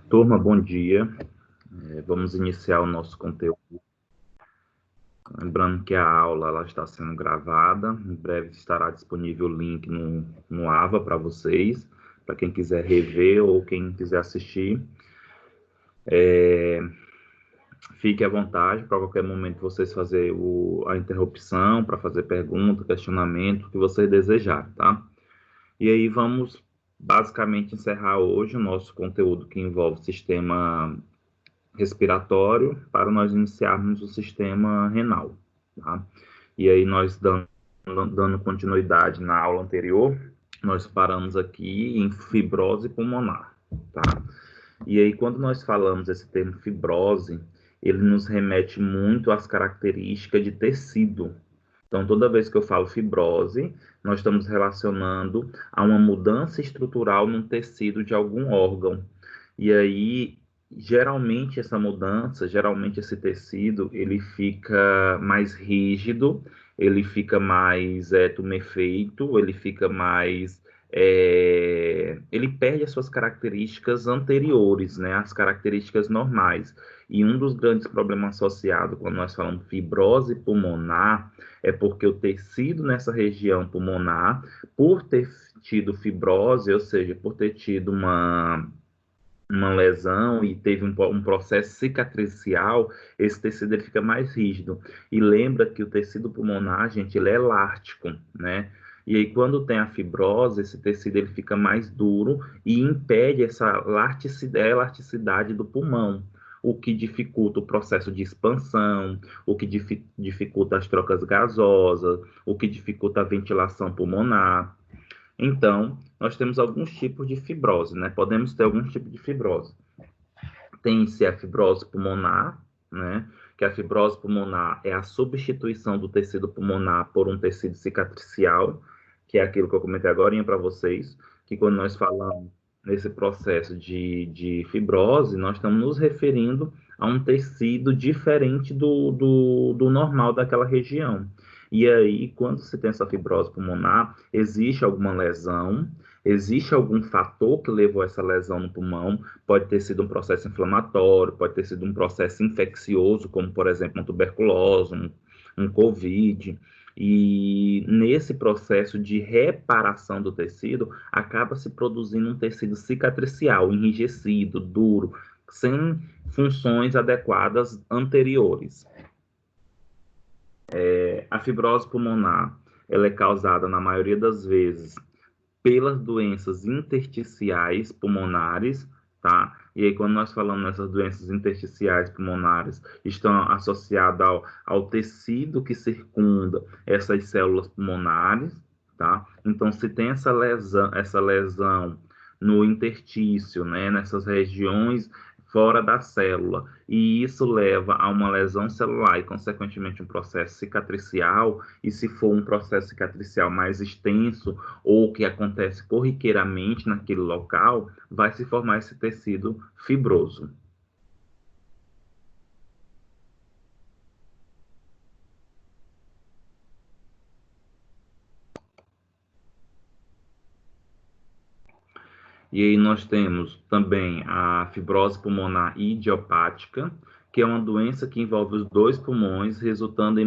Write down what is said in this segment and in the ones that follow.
Turma, bom dia. Vamos iniciar o nosso conteúdo. Lembrando que a aula ela está sendo gravada, em breve estará disponível o link no AVA para vocês, para quem quiser rever ou quem quiser assistir. Fique à vontade para qualquer momento vocês fazer a interrupção, para fazer pergunta, questionamento, o que vocês desejarem, tá? E aí vamos basicamente encerrar hoje o nosso conteúdo que envolve sistema respiratório para nós iniciarmos o sistema renal, tá? E aí nós dando continuidade na aula anterior, nós paramos aqui em fibrose pulmonar, tá? E aí quando nós falamos esse termo fibrose, ele nos remete muito às características de tecido. Então, toda vez que eu falo fibrose, nós estamos relacionando a uma mudança estrutural no tecido de algum órgão. E aí, geralmente esse tecido, ele fica mais rígido, ele fica mais tumefeito, ele fica mais... ele perde as suas características anteriores, né, as características normais. E um dos grandes problemas associados quando nós falamos fibrose pulmonar é porque o tecido nessa região pulmonar, por ter tido fibrose, ou seja, por ter tido uma lesão e teve um processo cicatricial, esse tecido ele fica mais rígido. E lembra que o tecido pulmonar, gente, ele é elástico, né? E aí, quando tem a fibrose, esse tecido ele fica mais duro e impede essa elasticidade do pulmão, o que dificulta o processo de expansão, o que dificulta as trocas gasosas, o que dificulta a ventilação pulmonar. Então, nós temos alguns tipos de fibrose, né? Podemos ter alguns tipos de fibrose. Tem-se a fibrose pulmonar, né? Que a fibrose pulmonar é a substituição do tecido pulmonar por um tecido cicatricial, que é aquilo que eu comentei agora para vocês, que quando nós falamos nesse processo de fibrose, nós estamos nos referindo a um tecido diferente do normal daquela região. E aí, quando se tem essa fibrose pulmonar, existe alguma lesão, existe algum fator que levou a essa lesão no pulmão, pode ter sido um processo inflamatório, pode ter sido um processo infeccioso, como, por exemplo, uma tuberculose, um COVID. E nesse processo de reparação do tecido, acaba se produzindo um tecido cicatricial, enrijecido, duro, sem funções adequadas anteriores. A fibrose pulmonar, ela é causada, na maioria das vezes, pelas doenças intersticiais pulmonares, tá? E aí, quando nós falamos nessas doenças intersticiais pulmonares, estão associadas ao tecido que circunda essas células pulmonares, tá? Então, se tem essa lesão no interstício, né, nessas regiões fora da célula, e isso leva a uma lesão celular e, consequentemente, um processo cicatricial, e se for um processo cicatricial mais extenso, ou que acontece corriqueiramente naquele local, vai se formar esse tecido fibroso. E aí nós temos também a fibrose pulmonar idiopática, que é uma doença que envolve os dois pulmões, resultando em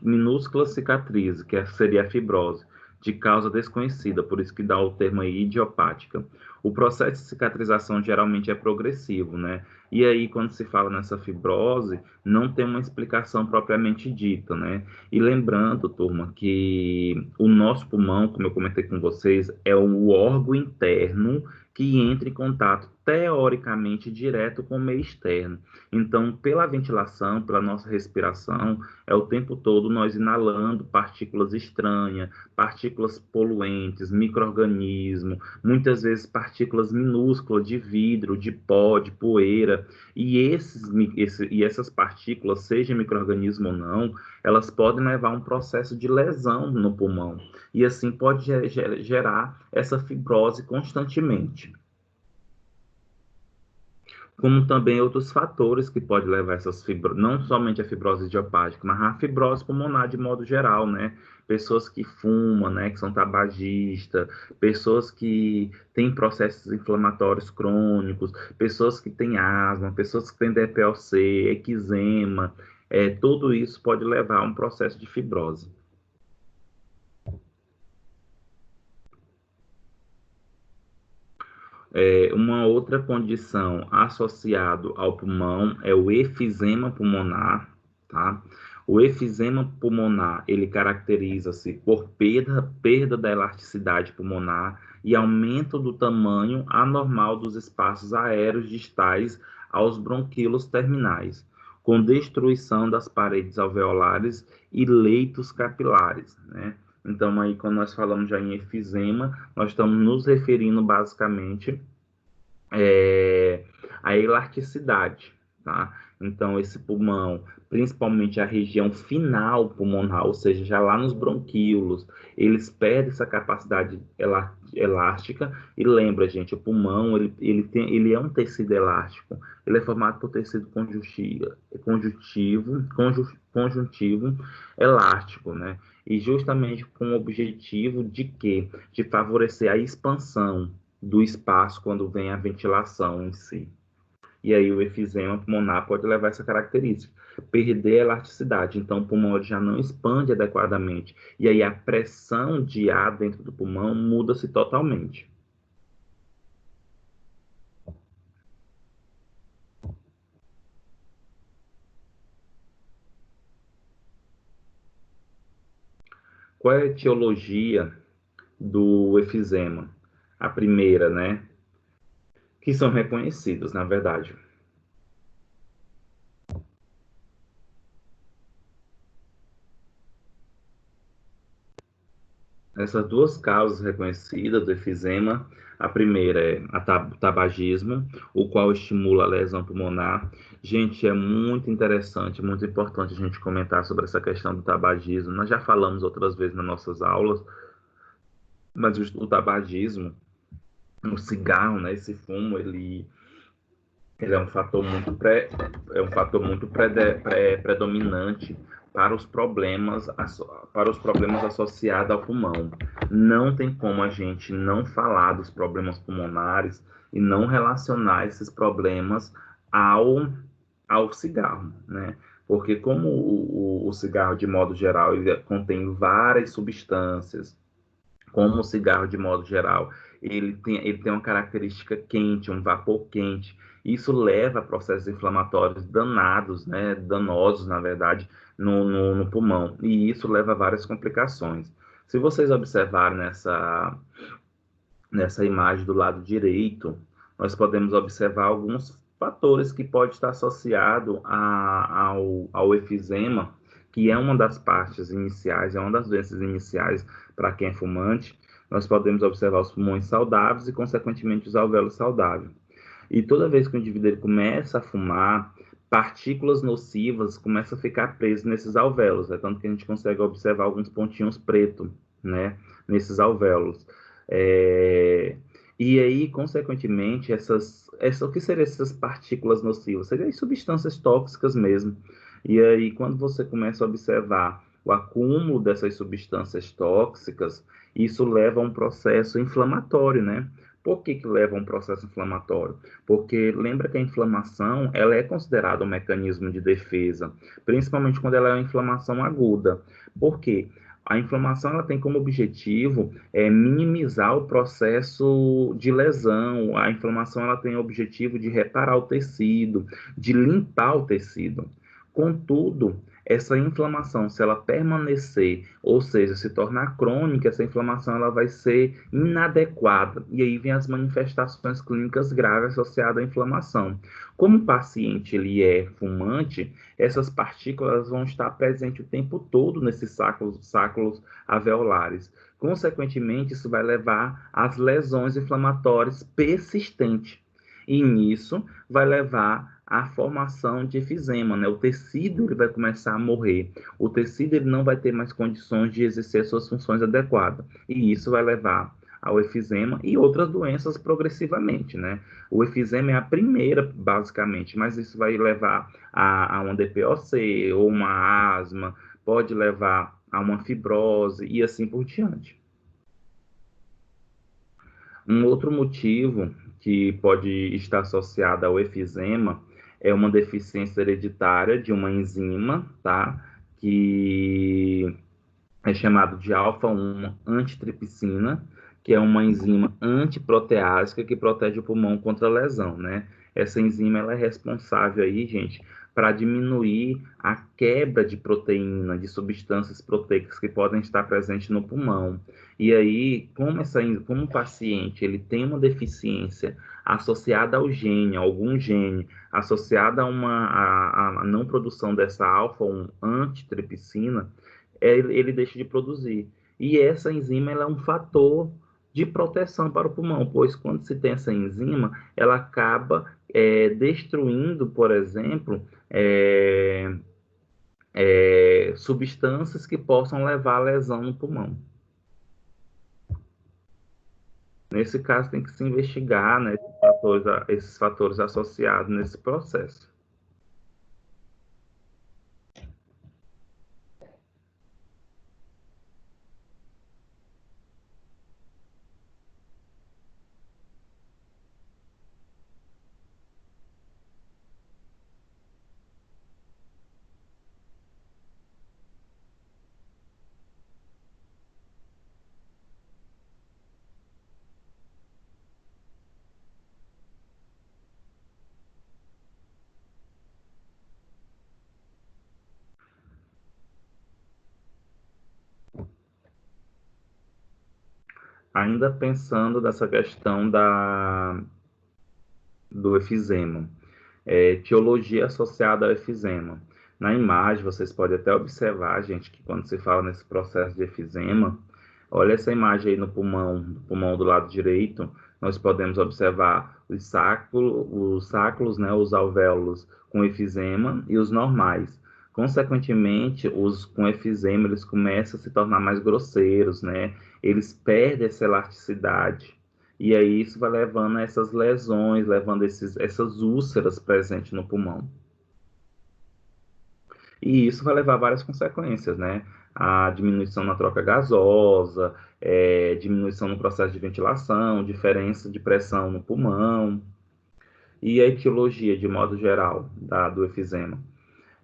minúsculas cicatrizes, que seria a fibrose, de causa desconhecida, por isso que dá o termo aí idiopática. O processo de cicatrização geralmente é progressivo, né? E aí, quando se fala nessa fibrose, não tem uma explicação propriamente dita, né? E lembrando, turma, que o nosso pulmão, como eu comentei com vocês, é o órgão interno que entra em contato teoricamente direto com o meio externo. Então, pela ventilação, pela nossa respiração, é o tempo todo nós inalando partículas estranhas, partículas poluentes, micro-organismos, muitas vezes partículas minúsculas de vidro, de pó, de poeira, e essas partículas, seja micro-organismo ou não, elas podem levar a um processo de lesão no pulmão, e assim pode gerar essa fibrose constantemente. como também outros fatores que podem levar essas fibroses, não somente a fibrose idiopática, mas a fibrose pulmonar de modo geral, né? Pessoas que fumam, né, que são tabagistas, pessoas que têm processos inflamatórios crônicos, pessoas que têm asma, pessoas que têm DPLC, eczema, tudo isso pode levar a um processo de fibrose. Uma outra condição associada ao pulmão é o efizema pulmonar, tá? O efizema pulmonar, ele caracteriza-se por perda da elasticidade pulmonar e aumento do tamanho anormal dos espaços aéreos distais aos bronquíolos terminais, com destruição das paredes alveolares e leitos capilares, né? Então, aí, quando nós falamos já em efizema, nós estamos nos referindo basicamente é, à elasticidade, tá? Então, esse pulmão, principalmente a região final pulmonar, ou seja, já lá nos bronquíolos, eles perdem essa capacidade elástica. E lembra, gente, o pulmão, ele é um tecido elástico. Ele é formado por tecido conjuntivo elástico, né? E justamente com o objetivo de quê? De favorecer a expansão do espaço quando vem a ventilação em si. E aí o efizema pulmonar pode levar essa característica, perder a elasticidade. Então o pulmão já não expande adequadamente. E aí a pressão de ar dentro do pulmão muda-se totalmente. Qual é a etiologia do efizema? A primeira, né? Que são reconhecidos, na verdade. Essas duas causas reconhecidas do efizema, a primeira é o tabagismo, o qual estimula a lesão pulmonar. Gente, é muito interessante, muito importante a gente comentar sobre essa questão do tabagismo. Nós já falamos outras vezes nas nossas aulas, mas o tabagismo, o cigarro, né, esse fumo, ele é um fator muito predominante para para os problemas associados ao pulmão. Não tem como a gente não falar dos problemas pulmonares e não relacionar esses problemas ao, ao cigarro, né? Porque como o cigarro, de modo geral, ele contém várias substâncias, como o cigarro de modo geral, ele tem uma característica quente, um vapor quente. Isso leva a processos inflamatórios danados, né, danosos, na verdade, no pulmão. E isso leva a várias complicações. Se vocês observarem nessa imagem do lado direito, nós podemos observar alguns fatores que pode estar associado ao efizema, que é uma das partes iniciais, é uma das doenças iniciais para quem é fumante. Nós podemos observar os pulmões saudáveis e, consequentemente, os alvéolos saudáveis. E toda vez que o indivíduo ele começa a fumar, partículas nocivas começam a ficar presas nesses alvéolos, é tanto que a gente consegue observar alguns pontinhos pretos, né, nesses alvéolos. É, e aí, consequentemente, o que seriam essas partículas nocivas? Seriam as substâncias tóxicas mesmo. E aí, quando você começa a observar o acúmulo dessas substâncias tóxicas, isso leva a um processo inflamatório, né? Por que leva a um processo inflamatório? Porque lembra que a inflamação, ela é considerada um mecanismo de defesa, principalmente quando ela é uma inflamação aguda. Por quê? A inflamação ela tem como objetivo minimizar o processo de lesão. A inflamação ela tem o objetivo de reparar o tecido, de limpar o tecido. Contudo, essa inflamação, se ela permanecer, ou seja, se tornar crônica, essa inflamação ela vai ser inadequada. E aí vem as manifestações clínicas graves associadas à inflamação. Como o paciente ele é fumante, essas partículas vão estar presentes o tempo todo nesses sáculos alveolares. Consequentemente, isso vai levar às lesões inflamatórias persistentes. E nisso vai levar à formação de efizema, né? O tecido ele vai começar a morrer. O tecido ele não vai ter mais condições de exercer suas funções adequadas. E isso vai levar ao efizema e outras doenças progressivamente, né? O efizema é a primeira, basicamente, mas isso vai levar a uma DPOC ou uma asma, pode levar a uma fibrose e assim por diante. Um outro motivo que pode estar associado ao efizema é uma deficiência hereditária de uma enzima, tá? Que é chamado de alfa-1 antitripsina, que é uma enzima antiproteásica que protege o pulmão contra a lesão, né? Essa enzima ela é responsável aí, gente, para diminuir a quebra de proteína, de substâncias proteicas que podem estar presentes no pulmão. E aí, como o paciente ele tem uma deficiência associada ao gene, a algum gene, associada a não produção dessa alfa-1 antitripsina, ele deixa de produzir. E essa enzima ela é um fator de proteção para o pulmão, pois quando se tem essa enzima, ela acaba destruindo, por exemplo, substâncias que possam levar a lesão no pulmão. Nesse caso, tem que se investigar, né, esses fatores associados nesse processo. Ainda pensando nessa questão do efizema. Etiologia associada ao efizema. Na imagem, vocês podem até observar, gente, que quando se fala nesse processo de efizema, olha essa imagem aí no pulmão do lado direito, nós podemos observar os sáculos, né, os alvéolos com efizema e os normais. Consequentemente, os com efizema, eles começam a se tornar mais grosseiros, né? Eles perdem essa elasticidade. E aí isso vai levando a essas lesões, levando essas úlceras presentes no pulmão. E isso vai levar a várias consequências, né? A diminuição na troca gasosa, diminuição no processo de ventilação, diferença de pressão no pulmão. E a etiologia, de modo geral, do efizema.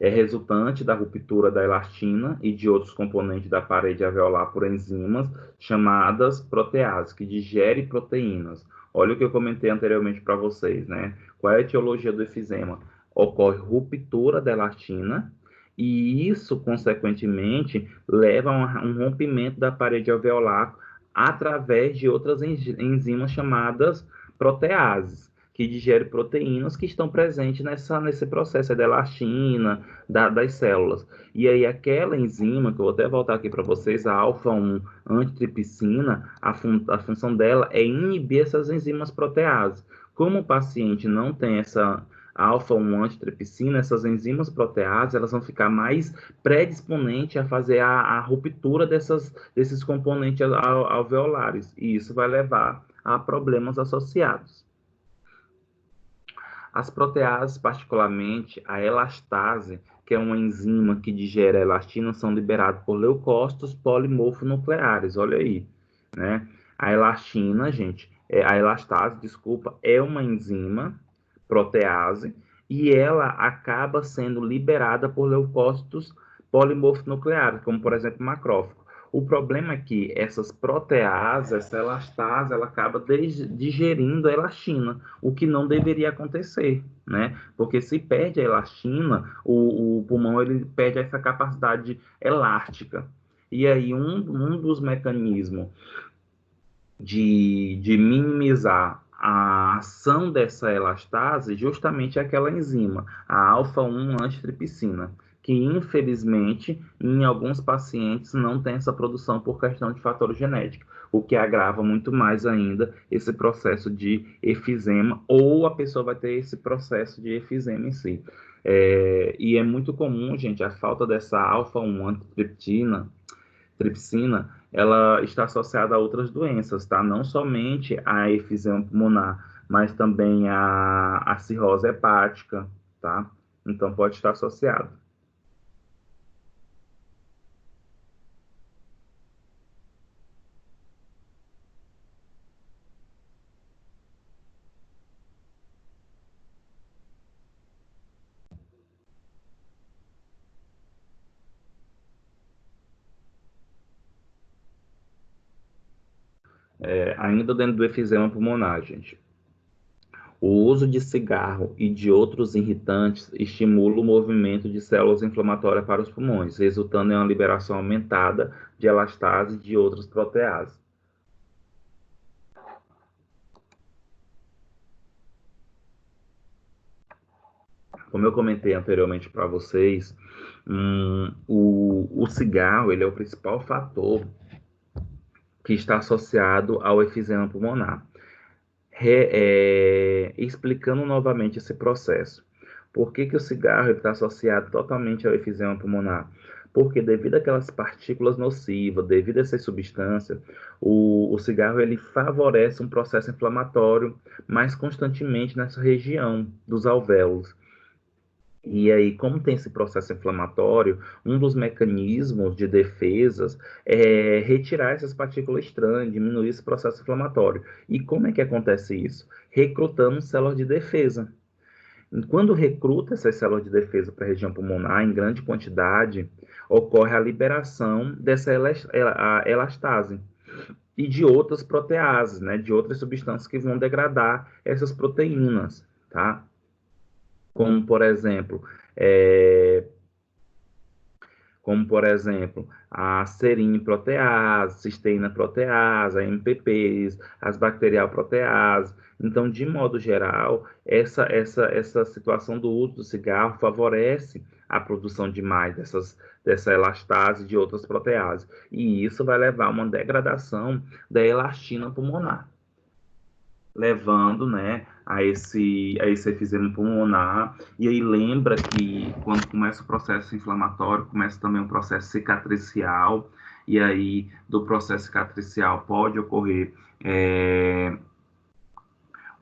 É resultante da ruptura da elastina e de outros componentes da parede alveolar por enzimas chamadas proteases, que digerem proteínas. Olha o que eu comentei anteriormente para vocês, né? Qual é a etiologia do efizema? Ocorre ruptura da elastina e isso, consequentemente, leva a um rompimento da parede alveolar através de outras enzimas chamadas proteases que digere proteínas que estão presentes nesse processo da elastina, das células. E aí, aquela enzima, que eu vou até voltar aqui para vocês, a alfa-1 antitripsina, a função dela é inibir essas enzimas proteases. Como o paciente não tem essa alfa-1 antitripsina, essas enzimas proteases, elas vão ficar mais predisponentes a fazer a ruptura desses componentes alveolares. E isso vai levar a problemas associados. As proteases, particularmente a elastase, que é uma enzima que digere a elastina, são liberadas por leucócitos polimorfonucleares. Olha aí, né? A elastina, gente, a elastase, desculpa, é uma enzima protease e ela acaba sendo liberada por leucócitos polimorfonucleares, como por exemplo macrófago. O problema é que essas proteases, essa elastase, ela acaba digerindo a elastina, o que não deveria acontecer, né? Porque se perde a elastina, o pulmão ele perde essa capacidade elástica. E aí um dos mecanismos de minimizar a ação dessa elastase justamente é aquela enzima, a alfa-1 antitripsina, que infelizmente em alguns pacientes não tem essa produção por questão de fator genético, o que agrava muito mais ainda esse processo de efizema, ou a pessoa vai ter esse processo de efizema em si. E é muito comum, gente, a falta dessa alfa-1 antitripsina tripsina, ela está associada a outras doenças, tá? Não somente a efizema pulmonar, mas também a cirrose hepática, tá? Então, pode estar associado. Ainda dentro do efizema pulmonar, gente. O uso de cigarro e de outros irritantes estimula o movimento de células inflamatórias para os pulmões, resultando em uma liberação aumentada de elastase e de outras proteases. Como eu comentei anteriormente para vocês, o cigarro ele é o principal fator que está associado ao efizema pulmonar. Explicando novamente esse processo. Por que o cigarro está associado totalmente ao efizema pulmonar? Porque devido àquelas partículas nocivas, devido a essas substâncias, o cigarro ele favorece um processo inflamatório mais constantemente nessa região dos alvéolos. E aí, como tem esse processo inflamatório, um dos mecanismos de defesas é retirar essas partículas estranhas, diminuir esse processo inflamatório. E como é que acontece isso? Recrutando células de defesa. E quando recruta essas células de defesa para a região pulmonar em grande quantidade, ocorre a liberação dessa elastase e de outras proteases, né, de outras substâncias que vão degradar essas proteínas, tá? Como, por exemplo, é, a serina protease, cisteína protease, a MPPs, as bacterial proteases. Então, de modo geral, essa situação do uso do cigarro favorece a produção de mais dessa elastase de outras proteases. E isso vai levar a uma degradação da elastina pulmonar, levando, né, a esse efizema pulmonar. E aí lembra que quando começa o processo inflamatório, começa também um processo cicatricial, e aí do processo cicatricial pode ocorrer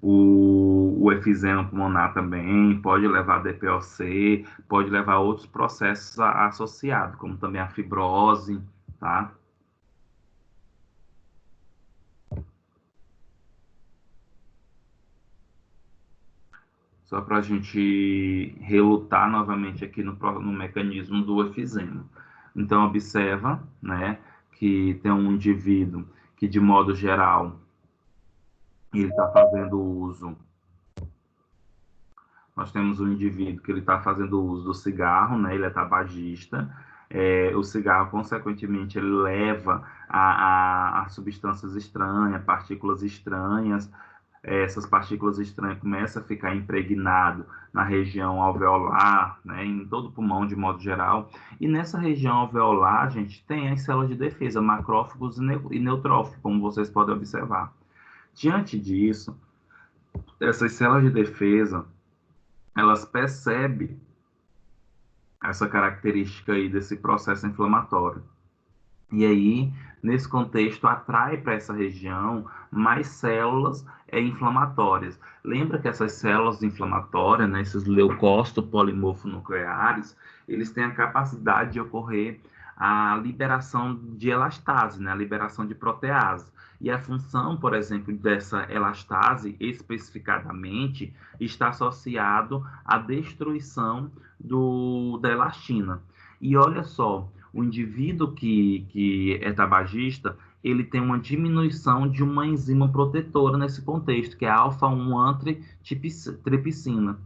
o efizema pulmonar também, pode levar a DPOC, pode levar a outros processos associados, como também a fibrose, tá? Só para a gente relutar novamente aqui no mecanismo do efizema. Então, observa, né, que tem um indivíduo que, de modo geral, ele está fazendo uso. Nós temos um indivíduo que ele está fazendo uso do cigarro, né, ele é tabagista. O cigarro, consequentemente, ele leva a substâncias estranhas, partículas estranhas. Essas partículas estranhas começam a ficar impregnado na região alveolar, né, em todo o pulmão de modo geral. E nessa região alveolar, a gente tem as células de defesa, macrófagos e neutrófilos, como vocês podem observar. Diante disso, essas células de defesa, elas percebem essa característica aí desse processo inflamatório. E aí, nesse contexto, atrai para essa região mais células inflamatórias. Lembra que essas células inflamatórias, né, esses leucócitos polimorfonucleares, eles têm a capacidade de ocorrer a liberação de elastase, né, a liberação de protease. E a função, por exemplo, dessa elastase, especificadamente, está associado à destruição da elastina. E olha só, o indivíduo que é tabagista, ele tem uma diminuição de uma enzima protetora nesse contexto, que é a alfa-1 antitripsina.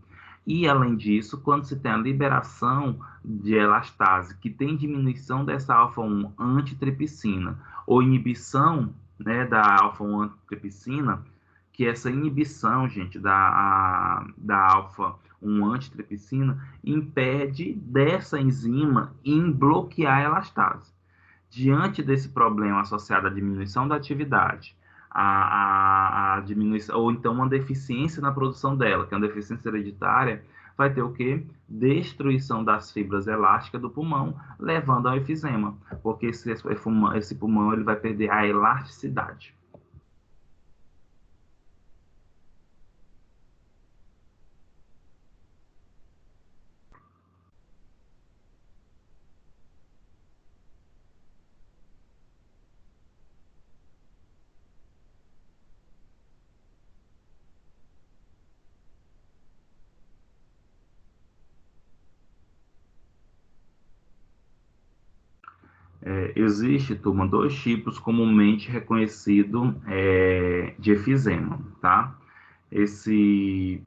E, além disso, quando se tem a liberação de elastase, que tem diminuição dessa alfa-1 antitripsina, ou inibição, né, da alfa-1 antitripsina, que essa inibição, gente, da alfa-1 antitripsina, impede dessa enzima em bloquear a elastase. Diante desse problema associado à diminuição da atividade, a diminuição, ou então uma deficiência na produção dela, que é uma deficiência hereditária, vai ter o quê? Destruição das fibras elásticas do pulmão, levando ao efizema, porque esse pulmão ele vai perder a elasticidade. Existe, turma, dois tipos comumente reconhecidos de efizema, tá? Esse,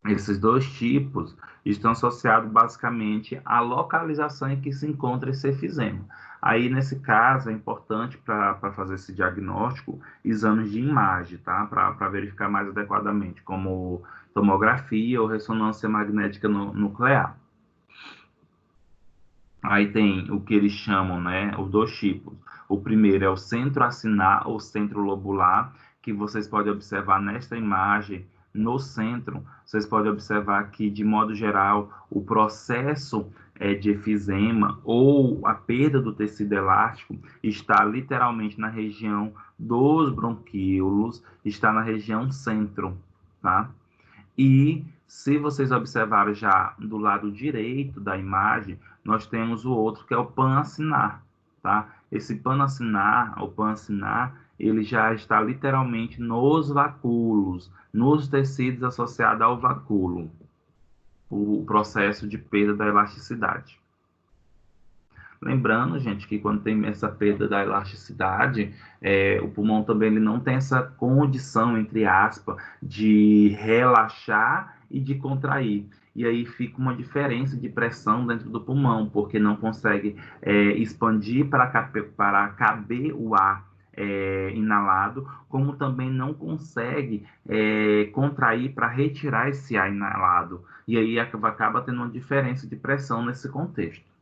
esses dois tipos estão associados basicamente à localização em que se encontra esse efizema. Aí, nesse caso, é importante para fazer esse diagnóstico, exames de imagem, tá? Para verificar mais adequadamente, como tomografia ou ressonância magnética nuclear. Aí tem o que eles chamam, né, os dois tipos. O primeiro é o centro acinar ou centro lobular, que vocês podem observar nesta imagem, no centro, vocês podem observar que, de modo geral, o processo de efizema ou a perda do tecido elástico está literalmente na região dos bronquíolos, está na região centro, tá? E se vocês observarem já do lado direito da imagem, nós temos o outro que é o panacinar, tá? Esse panacinar, o panacinar, ele já está literalmente nos vacúolos, nos tecidos associados ao vacúolo, o processo de perda da elasticidade. Lembrando, gente, que quando tem essa perda da elasticidade, o pulmão também ele não tem essa condição, entre aspas, de relaxar e de contrair. E aí fica uma diferença de pressão dentro do pulmão, porque não consegue expandir para caber o ar inalado, como também não consegue contrair para retirar esse ar inalado. E aí acaba tendo uma diferença de pressão nesse contexto.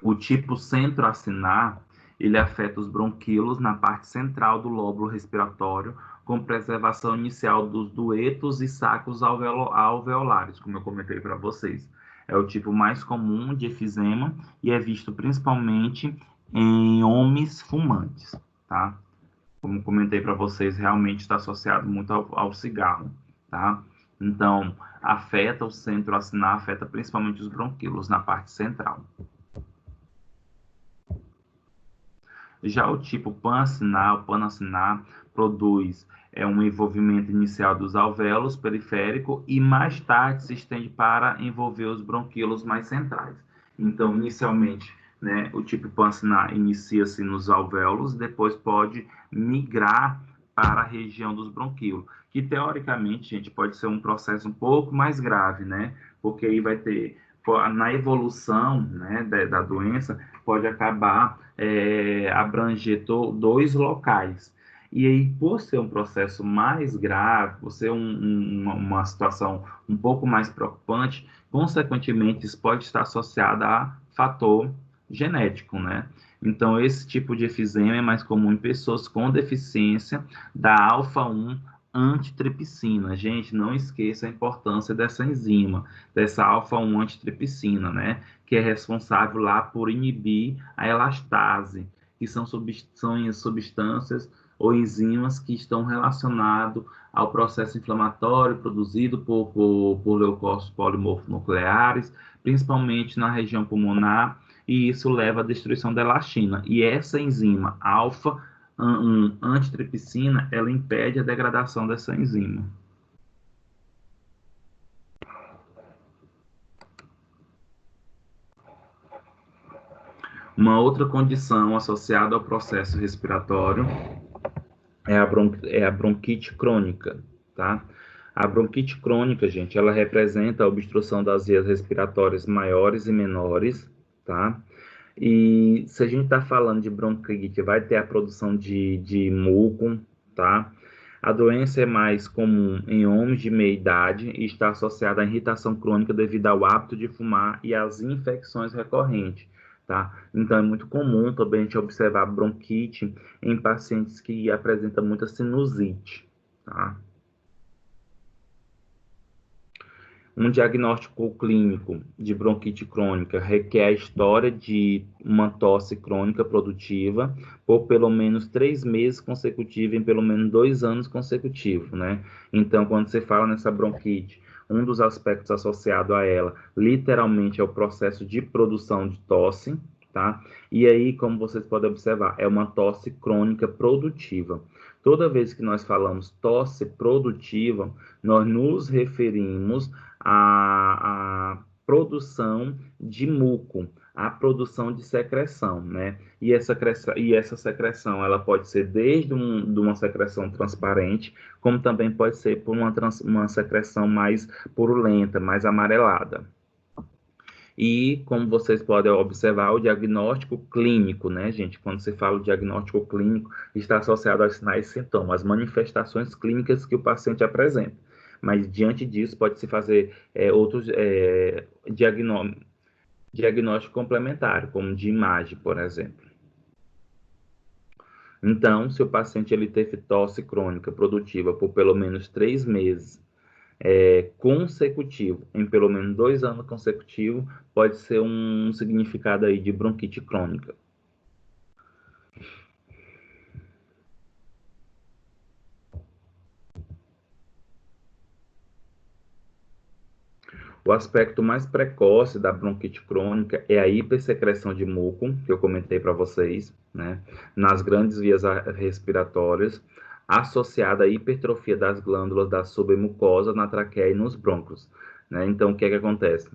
O tipo centroacinar, ele afeta os bronquíolos na parte central do lóbulo respiratório, com preservação inicial dos duetos e sacos alveolares, como eu comentei para vocês. É o tipo mais comum de efizema e é visto principalmente em homens fumantes, tá? Como comentei para vocês, realmente está associado muito ao cigarro, tá? Então, afeta o centroacinar, afeta principalmente os bronquíolos na parte central. Já o tipo panacinar produz um envolvimento inicial dos alvéolos periférico e mais tarde se estende para envolver os bronquíolos mais centrais. Então, inicialmente, né, o tipo panacinar inicia-se nos alvéolos, depois pode migrar para a região dos bronquíolos, que teoricamente, gente, pode ser um processo um pouco mais grave, né? Porque aí vai ter, na evolução, né, da doença, pode acabar abranger dois locais. E aí, por ser um processo mais grave, por ser uma situação um pouco mais preocupante, consequentemente, isso pode estar associado a fator genético, né? Então, esse tipo de efizema é mais comum em pessoas com deficiência da alfa-1 antitripsina. Gente, não esqueça a importância dessa enzima, dessa alfa-1 antitripsina, né? Que é responsável lá por inibir a elastase, que são substâncias ou enzimas que estão relacionados ao processo inflamatório produzido por leucócitos polimorfonucleares, principalmente na região pulmonar, e isso leva à destruição da elastina. E essa enzima alfa antitripsina, ela impede a degradação dessa enzima. Uma outra condição associada ao processo respiratório é a bronquite crônica, tá? A bronquite crônica, gente, ela representa a obstrução das vias respiratórias maiores e menores, tá? E se a gente está falando de bronquite, vai ter a produção de muco, tá? A doença é mais comum em homens de meia idade e está associada à irritação crônica devido ao hábito de fumar e às infecções recorrentes. tá? Então, é muito comum também a gente observar bronquite em pacientes que apresentam muita sinusite, tá? Um diagnóstico clínico de bronquite crônica requer a história de uma tosse crônica produtiva por pelo menos 3 meses consecutivos em pelo menos 2 anos consecutivos, né? Então, quando você fala nessa bronquite, um dos aspectos associados a ela, literalmente, é o processo de produção de tosse, tá? E aí, como vocês podem observar, é uma tosse crônica produtiva. Toda vez que nós falamos tosse produtiva, nós nos referimos a produção de muco, a produção de secreção, né? E essa secreção, ela pode ser desde de uma secreção transparente, como também pode ser por uma secreção mais purulenta, mais amarelada. E, como vocês podem observar, o diagnóstico clínico, né, gente? Quando se fala o diagnóstico clínico, está associado aos sinais e sintomas, às manifestações clínicas que o paciente apresenta. Mas, diante disso, pode-se fazer outros diagnóstico complementar, como de imagem, por exemplo. Então, se o paciente ele teve tosse crônica produtiva por pelo menos 3 meses consecutivo, em pelo menos 2 anos consecutivos, pode ser um significado aí de bronquite crônica. O aspecto mais precoce da bronquite crônica é a hipersecreção de muco, que eu comentei para vocês, né, nas grandes vias respiratórias, associada à hipertrofia das glândulas da submucosa na traqueia e nos brônquios, né? Então, o que é que acontece?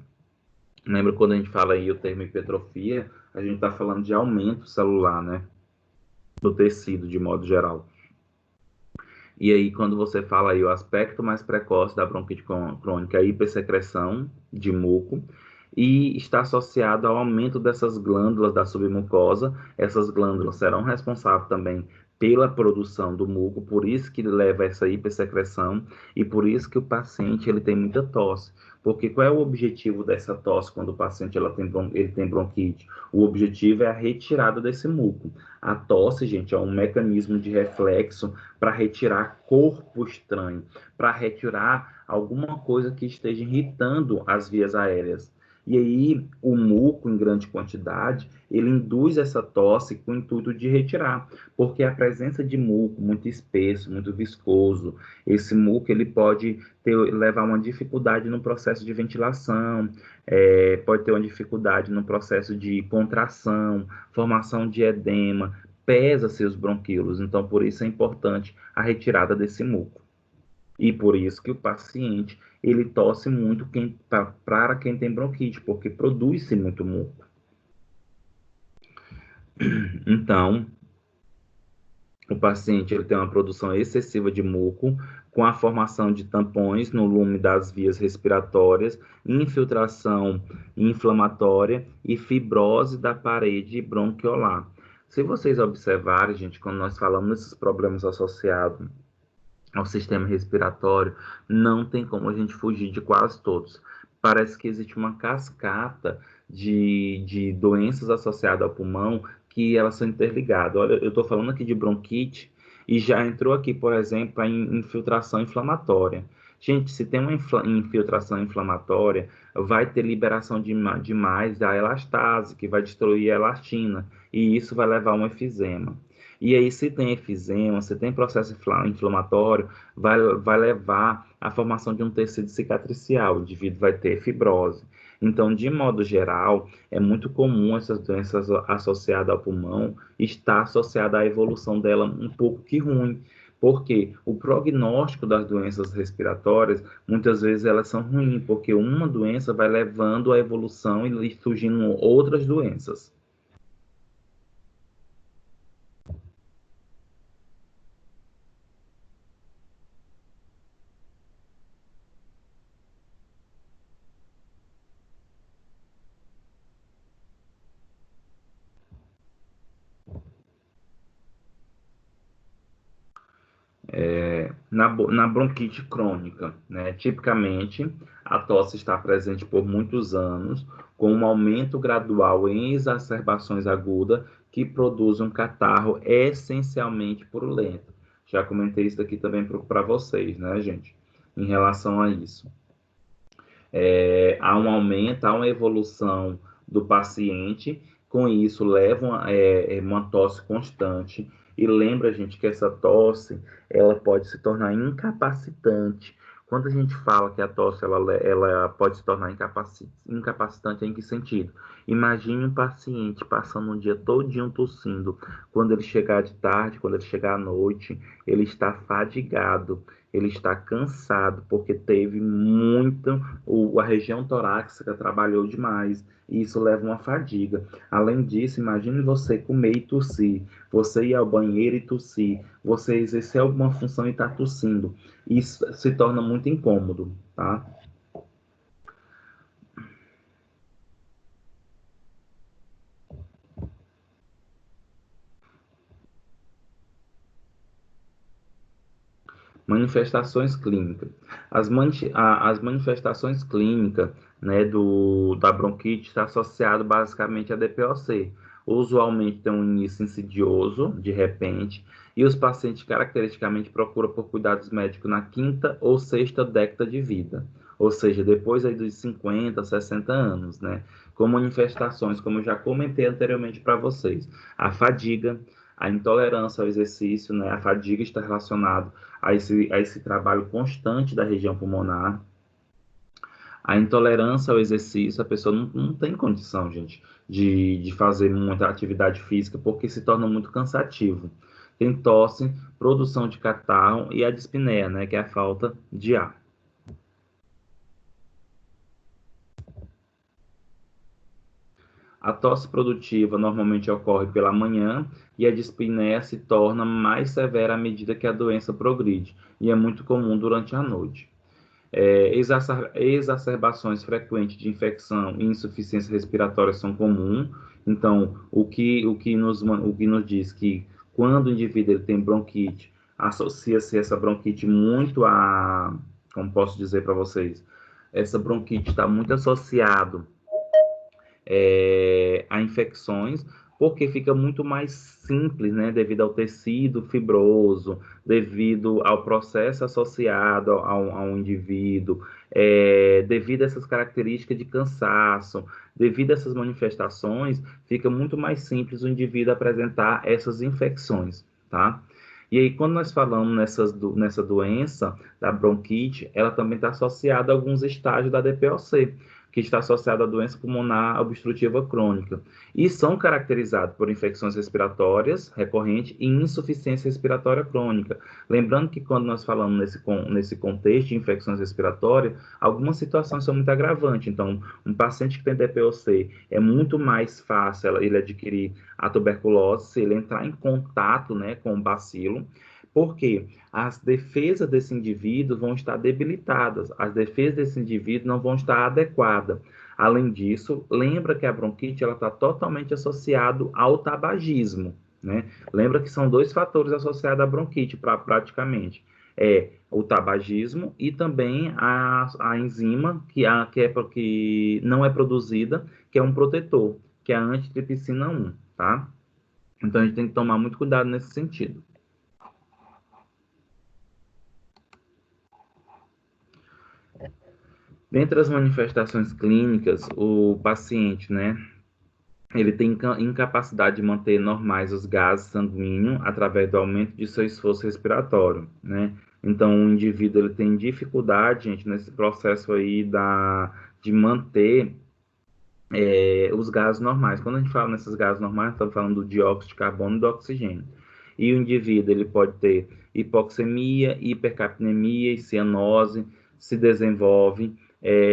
Lembra quando a gente fala aí o termo hipertrofia, a gente está falando de aumento celular, né, do tecido de modo geral. E aí, quando você fala aí o aspecto mais precoce da bronquite crônica, é a hipersecreção de muco, e está associado ao aumento dessas glândulas da submucosa. Essas glândulas serão responsáveis também pela produção do muco, por isso que leva a essa hipersecreção e por isso que o paciente ele tem muita tosse. Porque qual é o objetivo dessa tosse quando o paciente ele tem bronquite? O objetivo é a retirada desse muco. A tosse, gente, é um mecanismo de reflexo para retirar corpo estranho, para retirar alguma coisa que esteja irritando as vias aéreas. E aí, o muco, em grande quantidade, ele induz essa tosse com o intuito de retirar, porque a presença de muco muito espesso, muito viscoso, esse muco ele pode levar uma dificuldade no processo de ventilação, pode ter uma dificuldade no processo de contração, formação de edema, pesa seus bronquíolos, então por isso é importante a retirada desse muco. E por isso que o paciente ele tosse muito para quem tem bronquite, porque produz-se muito muco. Então, o paciente ele tem uma produção excessiva de muco, com a formação de tampões no lume das vias respiratórias, infiltração inflamatória e fibrose da parede bronquiolar. Se vocês observarem, gente, quando nós falamos desses problemas associados ao sistema respiratório, não tem como a gente fugir de quase todos. Parece que existe uma cascata de doenças associadas ao pulmão que elas são interligadas. Olha, eu estou falando aqui de bronquite e já entrou aqui, por exemplo, a infiltração inflamatória. Gente, se tem uma infiltração inflamatória, vai ter liberação de mais da elastase, que vai destruir a elastina, e isso vai levar a um efizema. E aí, se tem efizema, se tem processo inflamatório, vai levar à formação de um tecido cicatricial, o indivíduo vai ter fibrose. Então, de modo geral, é muito comum essas doenças associadas ao pulmão estar associada à evolução dela um pouco que ruim, porque o prognóstico das doenças respiratórias, muitas vezes elas são ruins, porque uma doença vai levando à evolução e surgindo outras doenças. Na bronquite crônica, né? Tipicamente, a tosse está presente por muitos anos, com um aumento gradual em exacerbações agudas que produzem um catarro essencialmente purulento. Já comentei isso aqui também para vocês, né, gente? Em relação a isso. Há um aumento, há uma evolução do paciente, com isso leva uma tosse constante, e lembra, gente, que essa tosse, ela pode se tornar incapacitante. Quando a gente fala que a tosse, ela pode se tornar incapacitante, em que sentido? Imagine um paciente passando um dia todinho tossindo, quando ele chegar de tarde, quando ele chegar à noite, ele está fadigado, ele está cansado, porque teve muito, a região torácica trabalhou demais, e isso leva uma fadiga. Além disso, imagine você comer e tossir, você ir ao banheiro e tossir, você exercer alguma função e estar tossindo. Isso se torna muito incômodo, tá? Manifestações clínicas. As manifestações clínicas, né, da bronquite está associado basicamente a DPOC. Usualmente tem um início insidioso, de repente, e os pacientes caracteristicamente procuram por cuidados médicos na quinta ou sexta década de vida, ou seja, depois aí dos 50, 60 anos, né? Com manifestações, como eu já comentei anteriormente para vocês, a fadiga, a intolerância ao exercício, né? A fadiga está relacionada a esse trabalho constante da região pulmonar. A intolerância ao exercício, a pessoa não tem condição, gente, de fazer muita atividade física, porque se torna muito cansativo. Tem tosse, produção de catarro e a dispneia, né, que é a falta de ar. A tosse produtiva normalmente ocorre pela manhã e a dispneia se torna mais severa à medida que a doença progride, e é muito comum durante a noite. Exacerbações frequentes de infecção e insuficiência respiratória são comuns. Então, o que nos diz que quando o indivíduo ele tem bronquite, associa-se essa bronquite muito a, como posso dizer para vocês, essa bronquite está muito associado a infecções, porque fica muito mais simples, né, devido ao tecido fibroso, devido ao processo associado ao indivíduo, devido a essas características de cansaço, devido a essas manifestações, fica muito mais simples o indivíduo apresentar essas infecções, tá? E aí, quando nós falamos nessa doença, da bronquite, ela também está associada a alguns estágios da DPOC, que está associada à doença pulmonar obstrutiva crônica, e são caracterizados por infecções respiratórias recorrentes e insuficiência respiratória crônica. Lembrando que quando nós falamos nesse contexto de infecções respiratórias, algumas situações são muito agravantes. Então, um paciente que tem DPOC, é muito mais fácil ele adquirir a tuberculose se ele entrar em contato, né, com o bacilo, porque as defesas desse indivíduo vão estar debilitadas, as defesas desse indivíduo não vão estar adequadas. Além disso, lembra que a bronquite está totalmente associada ao tabagismo, né? Lembra que são dois fatores associados à bronquite, praticamente. O tabagismo e também a enzima que não é produzida, que é um protetor, que é a antitripsina 1, tá? Então a gente tem que tomar muito cuidado nesse sentido. Dentre as manifestações clínicas, o paciente, né, ele tem incapacidade de manter normais os gases sanguíneos através do aumento de seu esforço respiratório, né? Então, o indivíduo ele tem dificuldade, gente, nesse processo aí de manter os gases normais. Quando a gente fala nesses gases normais, estamos falando do dióxido de carbono e do oxigênio. E o indivíduo ele pode ter hipoxemia, hipercapnemia e cianose, se desenvolve,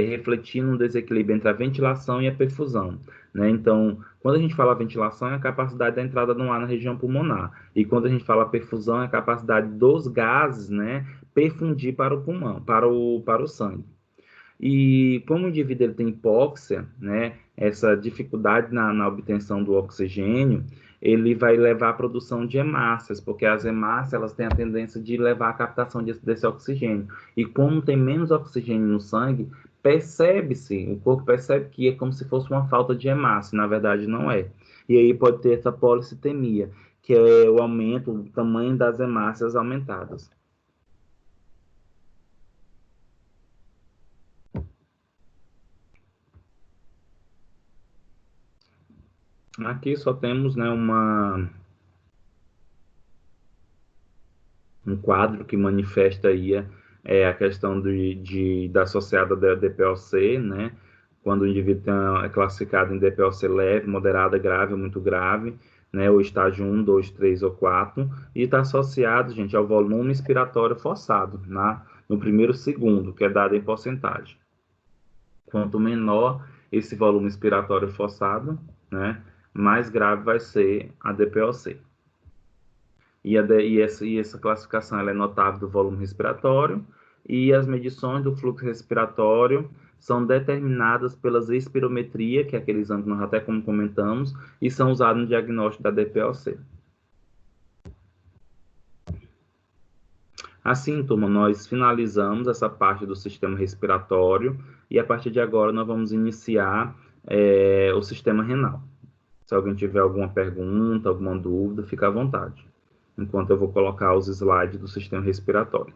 refletindo um desequilíbrio entre a ventilação e a perfusão, né? Então, quando a gente fala ventilação, é a capacidade da entrada do ar na região pulmonar. E quando a gente fala perfusão, é a capacidade dos gases, né, perfundir para o pulmão, para o sangue. E como o indivíduo ele tem hipóxia, né, essa dificuldade na obtenção do oxigênio, ele vai levar à produção de hemácias, porque as hemácias elas têm a tendência de levar à captação desse oxigênio. E como tem menos oxigênio no sangue, percebe-se, o corpo percebe que é como se fosse uma falta de hemácia, na verdade não é. E aí pode ter essa policitemia, que é o aumento, o tamanho das hemácias aumentadas. Aqui só temos, né, um quadro que manifesta aí a questão da associada da DPOC, né? Quando o indivíduo é classificado em DPOC leve, moderada, grave ou muito grave, né? O estágio 1, 2, 3 ou 4, e está associado, gente, ao volume expiratório forçado, no primeiro segundo, que é dado em porcentagem. Quanto menor esse volume expiratório forçado, né? Mais grave vai ser a DPOC. E essa classificação ela é notável do volume respiratório e as medições do fluxo respiratório são determinadas pelas espirometria, que é aquele exame que nós até como comentamos, e são usados no diagnóstico da DPOC. Assim, turma, nós finalizamos essa parte do sistema respiratório e a partir de agora nós vamos iniciar o sistema renal. Se alguém tiver alguma pergunta, alguma dúvida, fica à vontade, enquanto eu vou colocar os slides do sistema respiratório.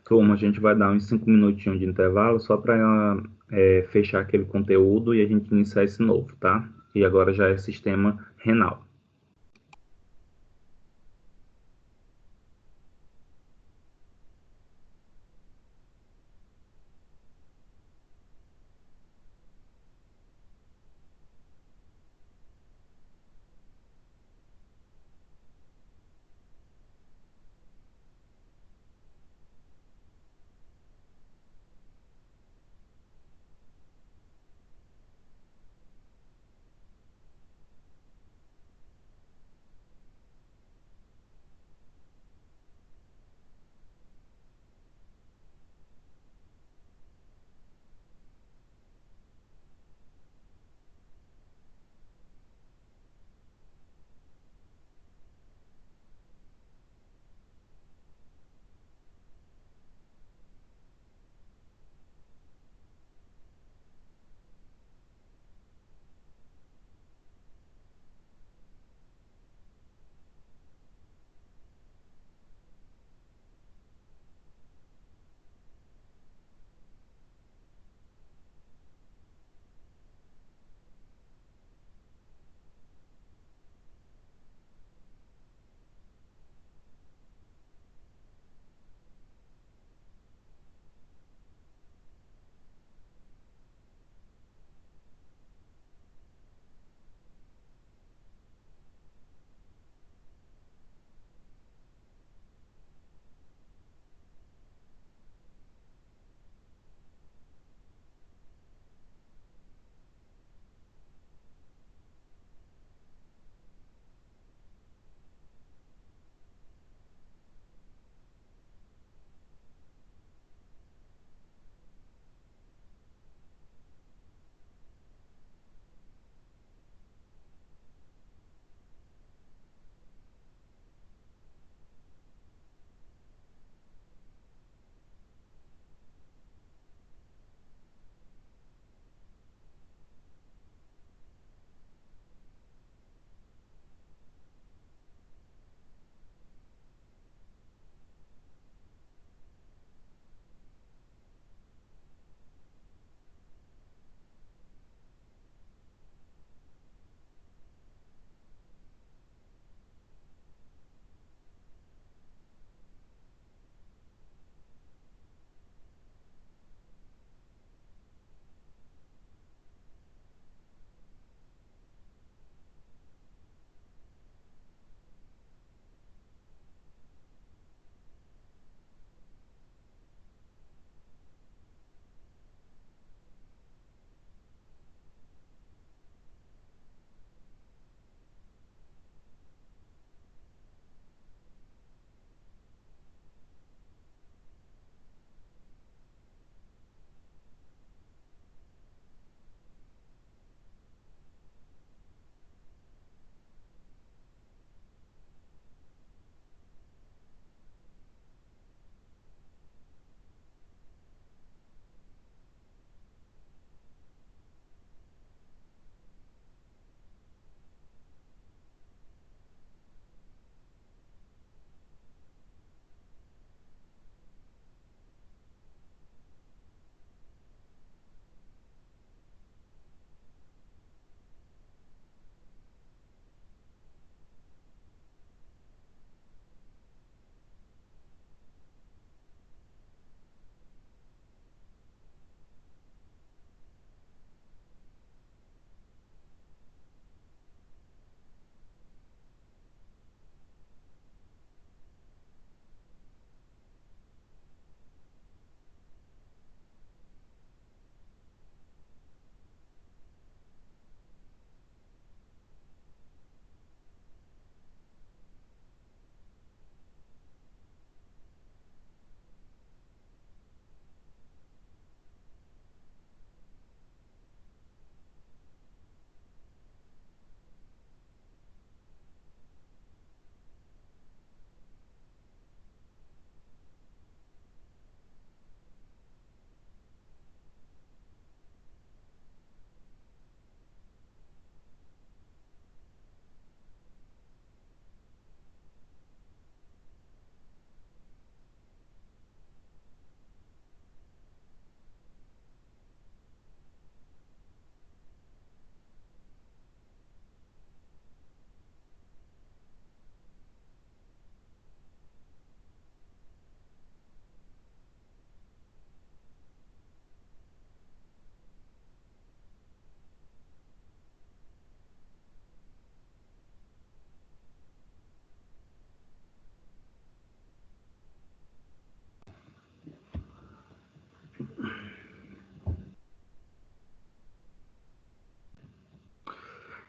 Turma, a gente vai dar uns 5 minutinhos de intervalo só para fechar aquele conteúdo e a gente iniciar esse novo, tá? E agora já é sistema renal.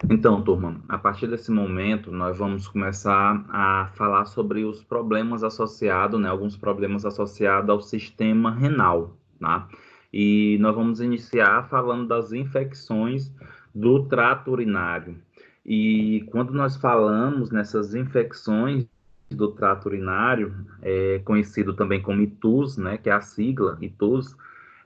Então, turma, a partir desse momento, nós vamos começar a falar sobre os problemas associados, né, alguns problemas associados ao sistema renal, tá? E nós vamos iniciar falando das infecções do trato urinário. E quando nós falamos nessas infecções do trato urinário, conhecido também como ITUS, né, que é a sigla ITUS,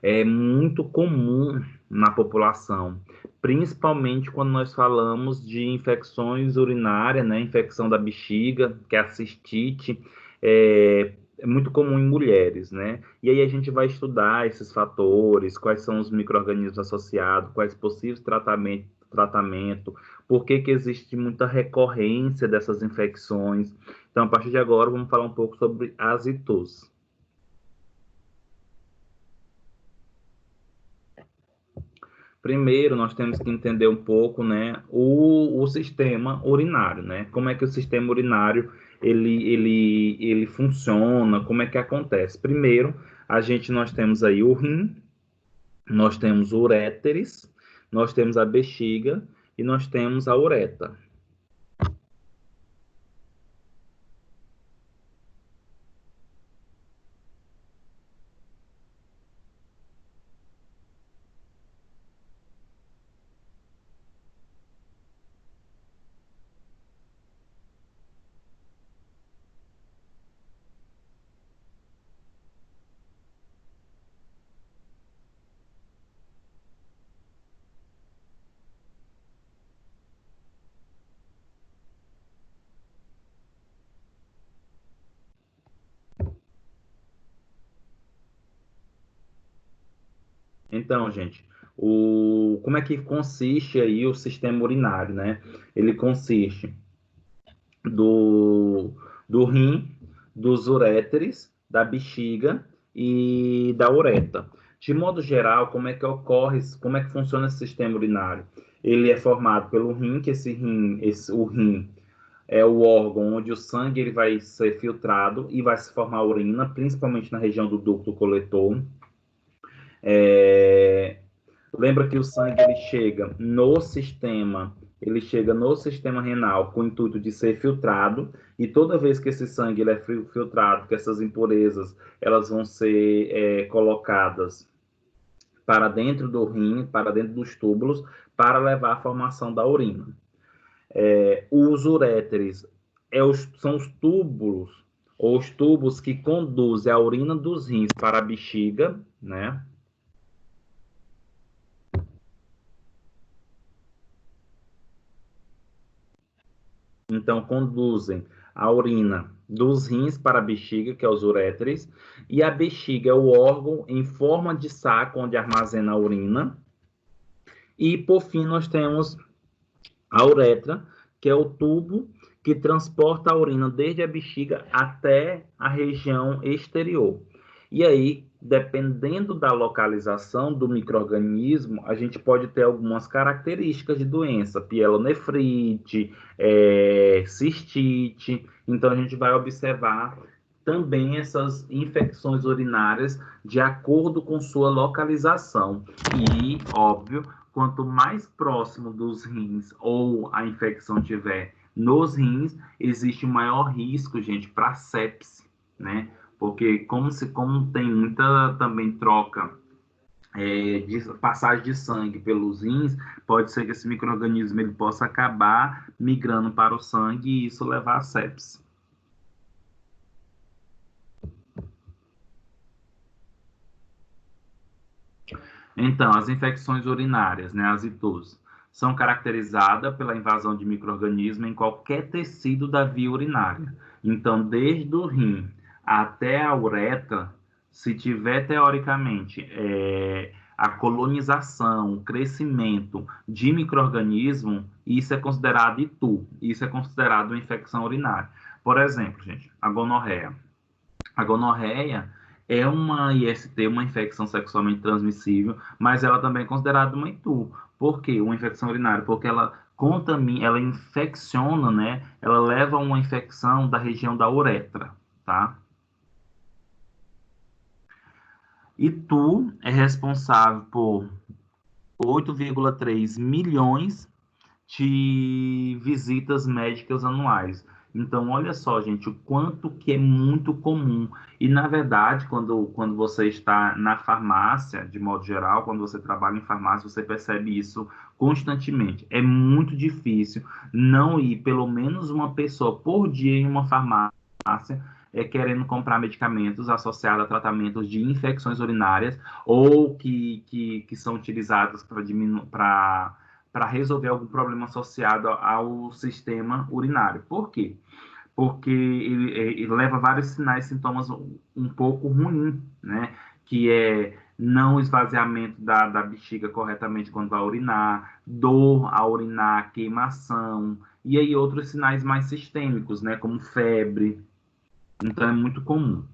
é muito comum na população, principalmente quando nós falamos de infecções urinárias, né, infecção da bexiga, que é a cistite, é muito comum em mulheres, né? E aí a gente vai estudar esses fatores, quais são os micro-organismos associados, quais possíveis tratamento, por que que existe muita recorrência dessas infecções. Então, a partir de agora, vamos falar um pouco sobre as ITUs. Primeiro, nós temos que entender um pouco, né, o sistema urinário, né? Como é que o sistema urinário ele funciona, como é que acontece? Primeiro, nós temos aí o rim, nós temos o uréteres, nós temos a bexiga e nós temos a uretra. Então, gente, como é que consiste aí o sistema urinário, né? Ele consiste do, do rim, dos uréteres, da bexiga e da uretra. De modo geral, como é que ocorre, como é que funciona esse sistema urinário? Ele é formado pelo rim, que o rim é o órgão onde o sangue ele vai ser filtrado e vai se formar urina, principalmente na região do ducto coletor. É, Lembra que o sangue ele chega no sistema renal com o intuito de ser filtrado, e toda vez que esse sangue ele é filtrado, que essas impurezas elas vão ser colocadas para dentro do rim, para dentro dos túbulos, para levar à formação da urina. Os uréteres são os túbulos, ou os tubos que conduzem a urina dos rins para a bexiga, né? Então, conduzem a urina dos rins para a bexiga, que é os uréteres, e a bexiga é o órgão em forma de saco onde armazena a urina. E, por fim, nós temos a uretra, que é o tubo que transporta a urina desde a bexiga até a região exterior. E aí, dependendo da localização do microorganismo, a gente pode ter algumas características de doença, pielonefrite, cistite. Então, a gente vai observar também essas infecções urinárias de acordo com sua localização. E, óbvio, quanto mais próximo dos rins ou a infecção tiver nos rins, existe um maior risco, gente, para sepse, né? Porque como tem muita também troca de passagem de sangue pelos rins, pode ser que esse micro-organismo ele possa acabar migrando para o sangue e isso levar a sepse. Então, as infecções urinárias, né, as ITUs, são caracterizadas pela invasão de micro-organismos em qualquer tecido da via urinária. Então, desde o rim até a uretra, se tiver teoricamente a colonização, o crescimento de micro-organismo, isso é considerado ITU, isso é considerado uma infecção urinária. Por exemplo, gente, a gonorreia. A gonorreia é uma IST, uma infecção sexualmente transmissível, mas ela também é considerada uma ITU. Por quê? Uma infecção urinária, porque ela contamina, ela infecciona, né? Ela leva a uma infecção da região da uretra, tá? ITU é responsável por 8,3 milhões de visitas médicas anuais. Então, olha só, gente, o quanto que é muito comum. E, na verdade, quando você está na farmácia, de modo geral, quando você trabalha em farmácia, você percebe isso constantemente. É muito difícil não ir pelo menos uma pessoa por dia em uma farmácia querendo comprar medicamentos associados a tratamentos de infecções urinárias ou que são utilizados para resolver algum problema associado ao sistema urinário. Por quê? Porque ele leva vários sinais e sintomas um pouco ruins, né? Que é não esvaziamento da bexiga corretamente quando vai urinar, dor ao urinar, queimação, e aí outros sinais mais sistêmicos, né? Como febre. Então é muito comum.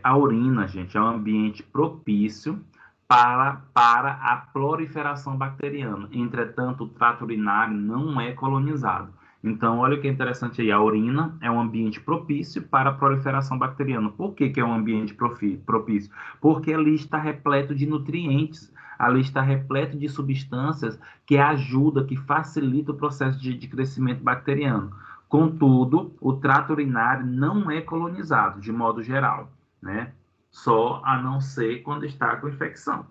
A urina, gente, é um ambiente propício para a proliferação bacteriana. Entretanto, o trato urinário não é colonizado. Então, olha o que é interessante aí. A urina é um ambiente propício para a proliferação bacteriana. Por que, que é um ambiente propício? Porque ali está repleto de nutrientes, ali está repleto de substâncias que ajudam, que facilitam o processo de crescimento bacteriano. Contudo, o trato urinário não é colonizado, de modo geral, né? Só a não ser quando está com infecção.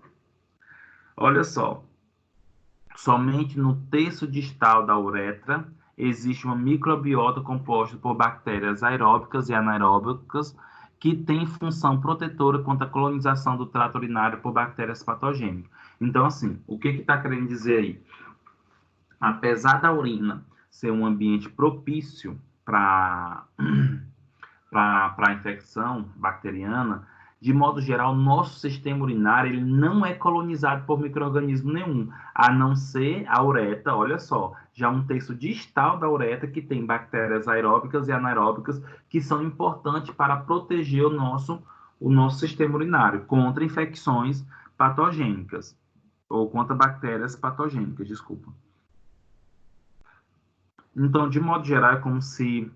Olha só, somente no terço distal da uretra existe uma microbiota composta por bactérias aeróbicas e anaeróbicas que tem função protetora contra a colonização do trato urinário por bactérias patogênicas. Então, assim, o que está querendo dizer aí? Apesar da urina ser um ambiente propício para a infecção bacteriana, de modo geral, nosso sistema urinário ele não é colonizado por micro-organismo nenhum, a não ser a uretra, olha só, já um terço distal da uretra que tem bactérias aeróbicas e anaeróbicas que são importantes para proteger o nosso sistema urinário contra infecções patogênicas, ou contra bactérias patogênicas, desculpa. Então, de modo geral, é como se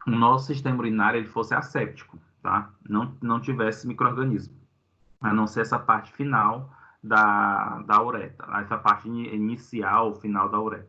o nosso sistema urinário ele fosse asséptico, tá? Não tivesse micro-organismo, a não ser essa parte final da uretra, essa parte inicial, final da uretra.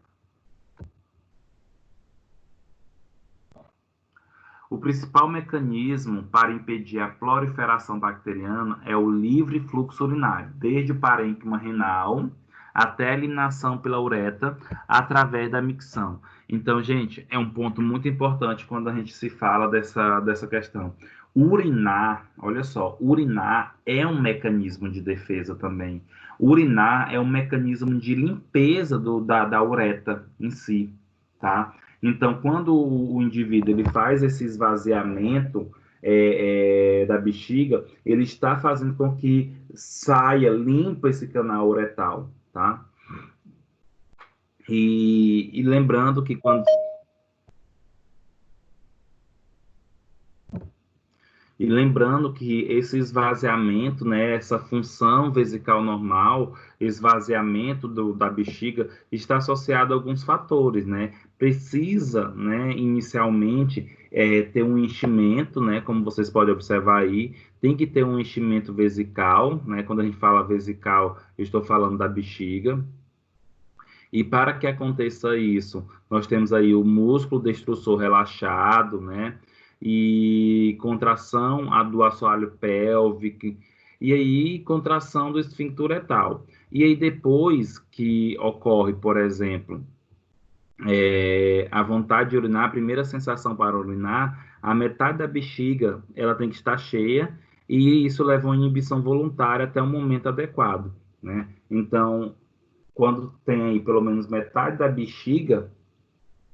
O principal mecanismo para impedir a proliferação bacteriana é o livre fluxo urinário, desde o parênquima renal até a eliminação pela uretra através da micção. Então, gente, é um ponto muito importante quando a gente se fala dessa questão. Urinar, olha só, urinar é um mecanismo de defesa também. Urinar é um mecanismo de limpeza da uretra em si, tá? Então, quando o indivíduo ele faz esse esvaziamento da bexiga, ele está fazendo com que saia, limpa esse canal uretal, tá? E lembrando que quando E lembrando que esse esvaziamento, né, essa função vesical normal, esvaziamento da bexiga, está associado a alguns fatores, né? Precisa, né, inicialmente, ter um enchimento, né, como vocês podem observar aí, tem que ter um enchimento vesical, né? Quando a gente fala vesical, eu estou falando da bexiga. E para que aconteça isso, nós temos aí o músculo destrutor relaxado, né? E contração do assoalho pélvico, e aí contração do esfíncter uretral. E aí depois que ocorre, por exemplo, a vontade de urinar, a primeira sensação para urinar, a metade da bexiga ela tem que estar cheia e isso leva a uma inibição voluntária até o momento adequado, né? Então, quando tem aí pelo menos metade da bexiga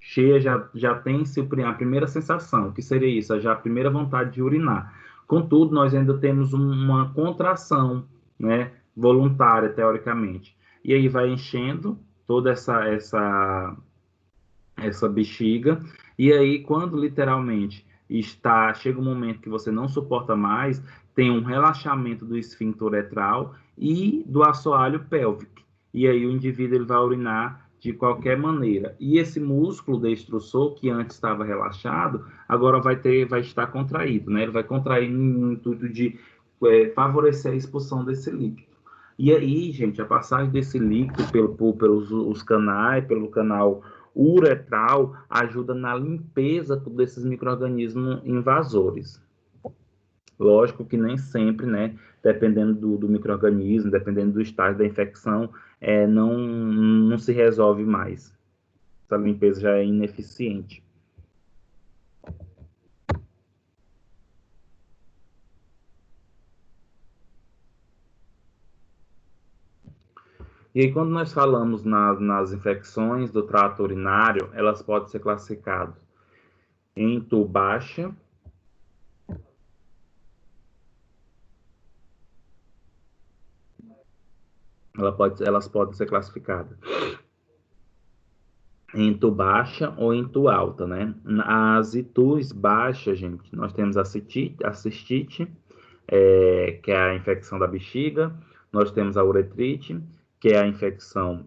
cheia, já tem-se a primeira sensação, que seria isso, já a primeira vontade de urinar. Contudo, nós ainda temos uma contração, né, voluntária, teoricamente. E aí vai enchendo toda essa bexiga, e aí quando literalmente chega um momento que você não suporta mais, tem um relaxamento do esfíncter uretral e do assoalho pélvico. E aí o indivíduo ele vai urinar de qualquer maneira. E esse músculo destrutor, que antes estava relaxado, agora vai estar contraído, né? Ele vai contrair no intuito de favorecer a expulsão desse líquido. E aí, gente, a passagem desse líquido pelos os canais, pelo canal uretral, ajuda na limpeza desses micro-organismos invasores. Lógico que nem sempre, né? Dependendo do micro-organismo, dependendo do estágio da infecção, não se resolve mais. Essa limpeza já é ineficiente. E aí, quando nós falamos nas infecções do trato urinário, elas podem ser classificadas em TU baixa, elas podem ser classificadas em TU baixa ou em TU alta, né? As ITUs baixas, gente, nós temos a cistite, que é a infecção da bexiga, nós temos a uretrite, que é a infecção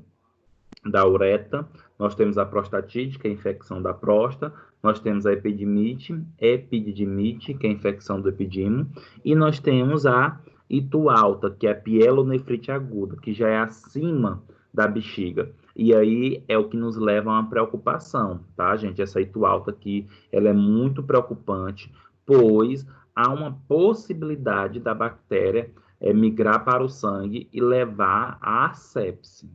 da ureta, nós temos a prostatite, que é a infecção da próstata, nós temos a epididimite, que é a infecção do epidídimo, e nós temos a itu alta, que é a pielonefrite aguda, que já é acima da bexiga. E aí é o que nos leva a uma preocupação, tá, gente? Essa itu alta aqui, ela é muito preocupante, pois há uma possibilidade da bactéria migrar para o sangue e levar à sepse.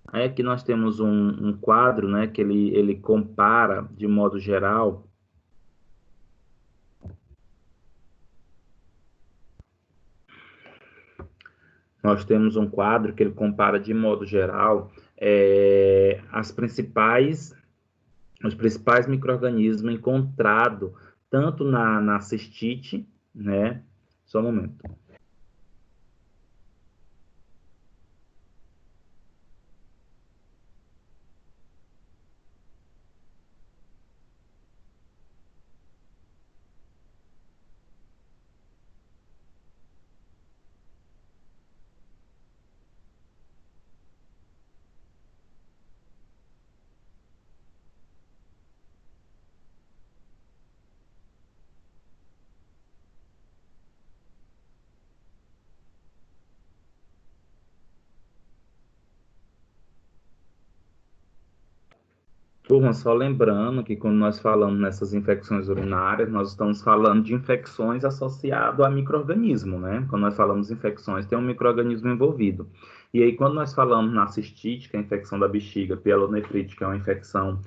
Aí aqui nós temos um quadro, né, que ele compara, de modo geral, nós temos um quadro que ele compara, de modo geral, os principais micro-organismos encontrados tanto na cistite, né? Só um momento. Turma, só lembrando que quando nós falamos nessas infecções urinárias, nós estamos falando de infecções associadas a micro-organismo, né? Quando nós falamos de infecções, tem um micro-organismo envolvido. E aí, quando nós falamos na cistite, que é a infecção da bexiga, pielonefrite, que é uma infecção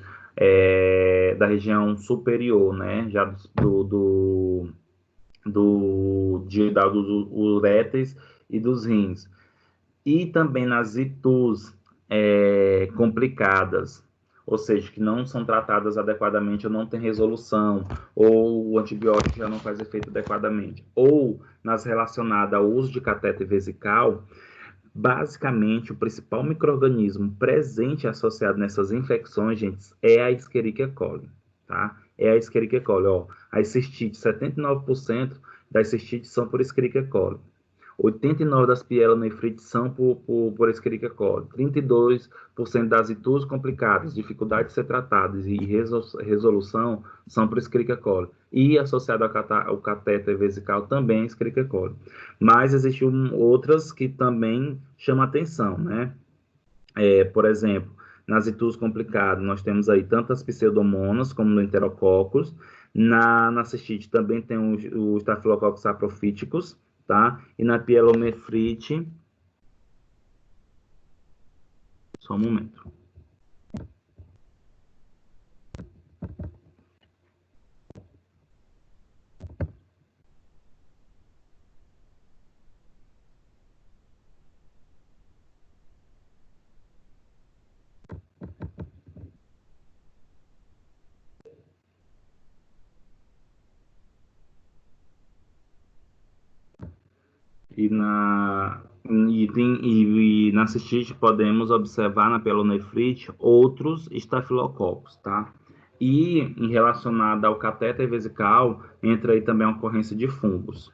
da região superior, né? Já dos uréteres e dos rins. E também nas itus complicadas, ou seja, que não são tratadas adequadamente ou não tem resolução, ou o antibiótico já não faz efeito adequadamente, ou nas relacionadas ao uso de catéter vesical, basicamente o principal micro-organismo presente associado nessas infecções, gente, é a Escherichia coli, tá? É a Escherichia coli, ó. As cistites, 79% das cistites são por Escherichia coli. 89% das pielonefrites são por Escherichia coli. 32% das itus complicadas, dificuldade de ser tratadas e resolução são por Escherichia coli. E associado ao catéter vesical também Escherichia coli. Mas existem outras que também chamam atenção, né? Por exemplo, nas itus complicadas, nós temos aí tanto as pseudomonas como no enterococcus. Na cistite também tem os Staphylococcus saprophyticus, tá? E na pielonefrite, só um momento. Na cistite podemos observar na pielonefrite outros estafilococos, tá? E em relacionado ao catéter vesical, entra aí também a ocorrência de fungos.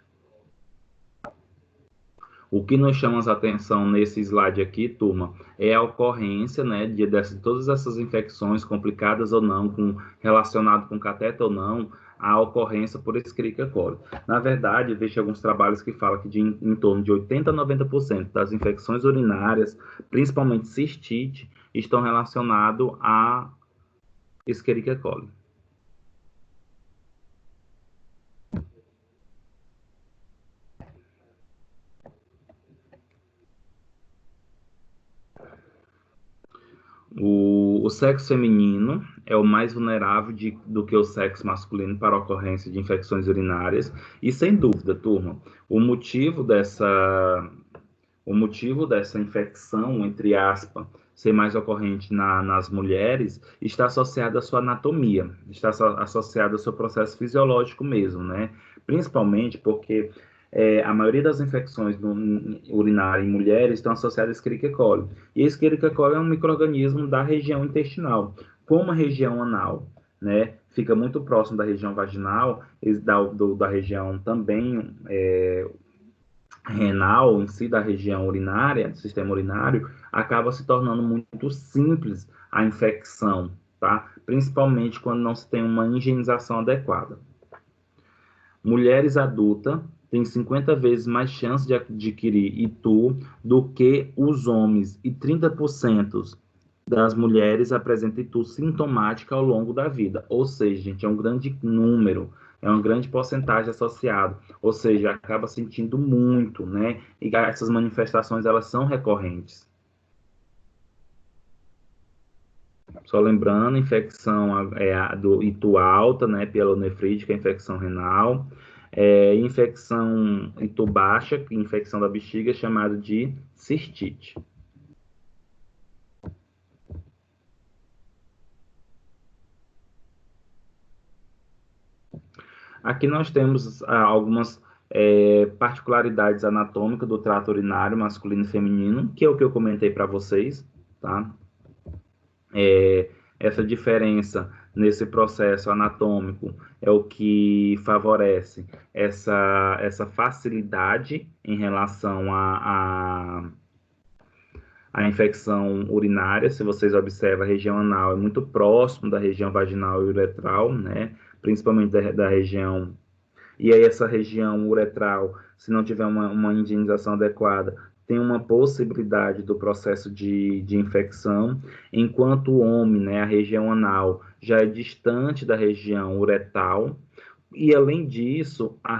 O que nós chamamos a atenção nesse slide aqui, turma, é a ocorrência, né, de todas essas infecções, complicadas ou não, relacionado com cateter ou não, a ocorrência por Escherichia coli. Na verdade, existem alguns trabalhos que falam que em torno de 80 a 90% das infecções urinárias, principalmente cistite, estão relacionadas a Escherichia coli. O sexo feminino é o mais vulnerável do que o sexo masculino para a ocorrência de infecções urinárias. E, sem dúvida, turma, o motivo dessa infecção, entre aspas, ser mais ocorrente nas mulheres, está associado à sua anatomia, está associado ao seu processo fisiológico mesmo, né? Principalmente porque a maioria das infecções urinárias em mulheres estão associadas a Escherichia coli. E a Escherichia coli é um micro-organismo da região intestinal. Como a região anal, né, fica muito próximo da região vaginal, da região também renal, em si, da região urinária, do sistema urinário, acaba se tornando muito simples a infecção, tá? Principalmente quando não se tem uma higienização adequada. Mulheres adultas têm 50 vezes mais chance de adquirir ITU do que os homens, e 30% das mulheres apresentam ITU sintomática ao longo da vida. Ou seja, gente, é um grande número, é uma grande porcentagem associada. Ou seja, acaba sentindo muito, né? E essas manifestações, elas são recorrentes. Só lembrando, infecção do ITU alta, né, pielonefrítica, infecção renal, infecção ITU baixa, infecção da bexiga, chamada de cistite. Aqui nós temos algumas particularidades anatômicas do trato urinário masculino e feminino, que é o que eu comentei para vocês, tá? Essa diferença nesse processo anatômico é o que favorece essa facilidade em relação à infecção urinária. Se vocês observam, a região anal é muito próximo da região vaginal e uretral, né? Principalmente da região. E aí essa região uretral, se não tiver uma higienização adequada, tem uma possibilidade do processo de infecção, enquanto o homem, né, a região anal, já é distante da região uretal, e além disso, a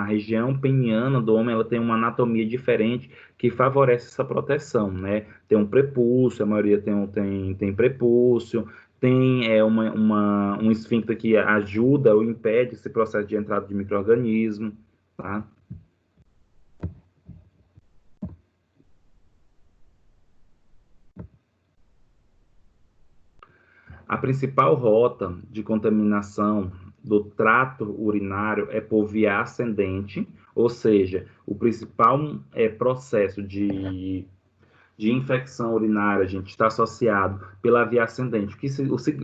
região peniana do homem, ela tem uma anatomia diferente que favorece essa proteção, né? Tem um prepúcio, a maioria tem prepúcio, tem um esfíncter que ajuda ou impede esse processo de entrada de micro-organismo, tá? A principal rota de contaminação do trato urinário é por via ascendente, ou seja, o principal processo de infecção urinária, a gente está associado pela via ascendente.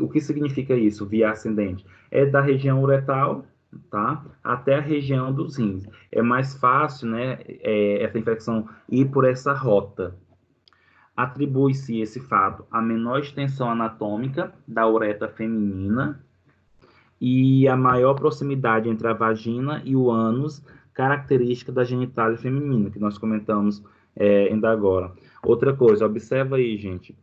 O que significa isso, via ascendente? É da região uretal, tá? Até a região dos rins. É mais fácil, né, essa infecção ir por essa rota. Atribui-se esse fato à menor extensão anatômica da uretra feminina e a maior proximidade entre a vagina e o ânus, característica da genitália feminina, que nós comentamos ainda agora. Outra coisa, observa aí, gente,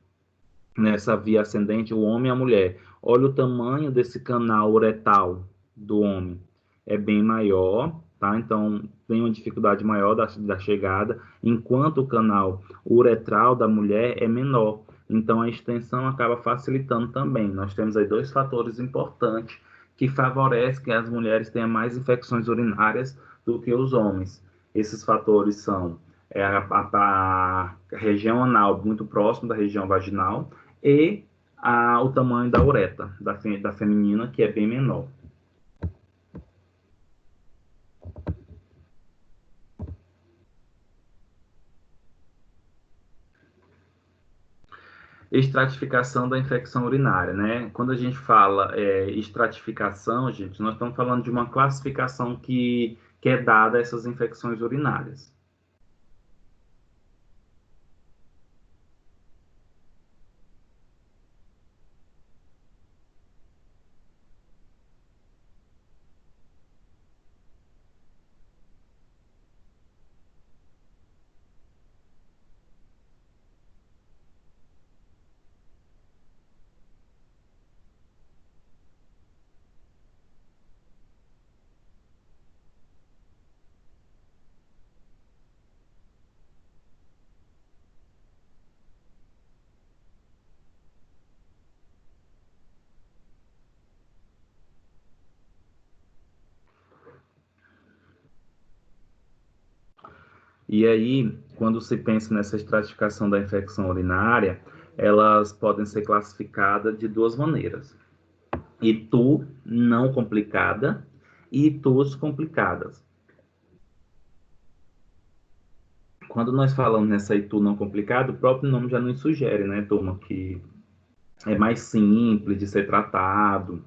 nessa via ascendente, o homem e a mulher. Olha o tamanho desse canal uretal do homem. É bem maior, tá? Então, tem uma dificuldade maior da chegada, enquanto o canal uretral da mulher é menor. Então, a extensão acaba facilitando também. Nós temos aí dois fatores importantes que favorecem que as mulheres tenham mais infecções urinárias do que os homens. Esses fatores são a região anal muito próximo da região vaginal e o tamanho da uretra da feminina, que é bem menor. Estratificação da infecção urinária, né? Quando a gente fala estratificação, gente, nós estamos falando de uma classificação que é dada a essas infecções urinárias. E aí, quando se pensa nessa estratificação da infecção urinária, elas podem ser classificadas de duas maneiras: ITU não complicada e ITUs complicadas. Quando nós falamos nessa ITU não complicada, o próprio nome já nos sugere, né, turma, que é mais simples de ser tratado,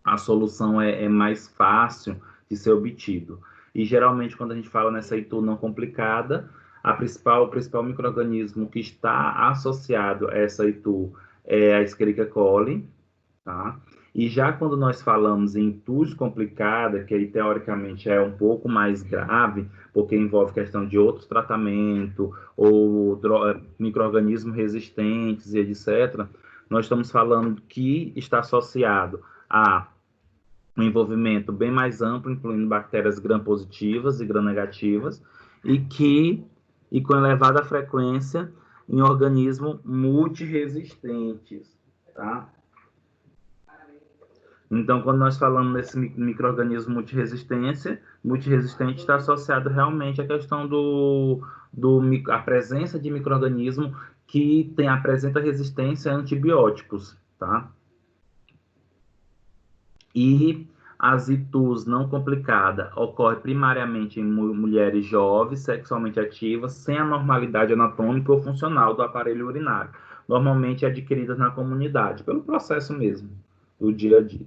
a solução é mais fácil de ser obtido. E geralmente, quando a gente fala nessa ITU não complicada, o principal micro-organismo que está associado a essa ITU é a Escherichia coli, tá? E já quando nós falamos em TUS complicada, que aí teoricamente é um pouco mais grave, porque envolve questão de outros tratamentos, ou micro-organismos resistentes e etc., nós estamos falando que está associado a um envolvimento bem mais amplo, incluindo bactérias gram-positivas e gram-negativas, e com elevada frequência em organismos multiresistentes, tá? Então, quando nós falamos nesse micro-organismo multiresistente está associado realmente à questão a presença de micro-organismo que apresenta resistência a antibióticos, tá? E as ITUs não complicada ocorre primariamente em mulheres jovens, sexualmente ativas, sem anormalidade anatômica ou funcional do aparelho urinário, normalmente adquiridas na comunidade, pelo processo mesmo, do dia a dia.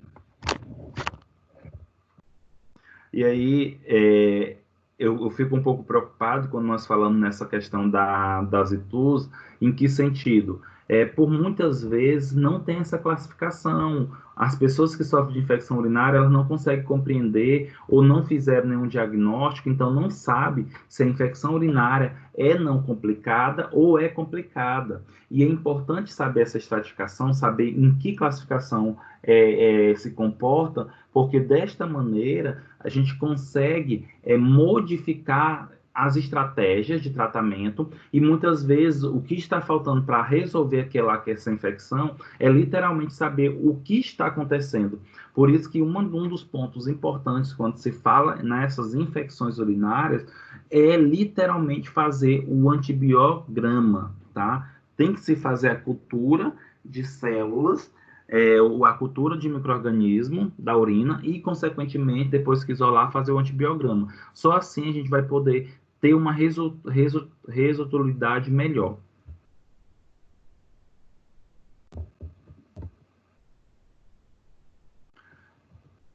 E aí, eu fico um pouco preocupado quando nós falamos nessa questão das ITUs, em que sentido? Por muitas vezes não tem essa classificação. As pessoas que sofrem de infecção urinária, elas não conseguem compreender ou não fizeram nenhum diagnóstico, então não sabe se a infecção urinária é não complicada ou é complicada. E é importante saber essa estratificação, saber em que classificação se comporta, porque desta maneira a gente consegue modificar as estratégias de tratamento e muitas vezes o que está faltando para resolver essa infecção é literalmente saber o que está acontecendo. Por isso que um dos pontos importantes quando se fala nessas infecções urinárias é literalmente fazer o antibiograma, tá? Tem que se fazer a cultura de células, a cultura de micro-organismo da urina e, consequentemente, depois que isolar, fazer o antibiograma. Só assim a gente vai poder ter uma resultabilidade melhor.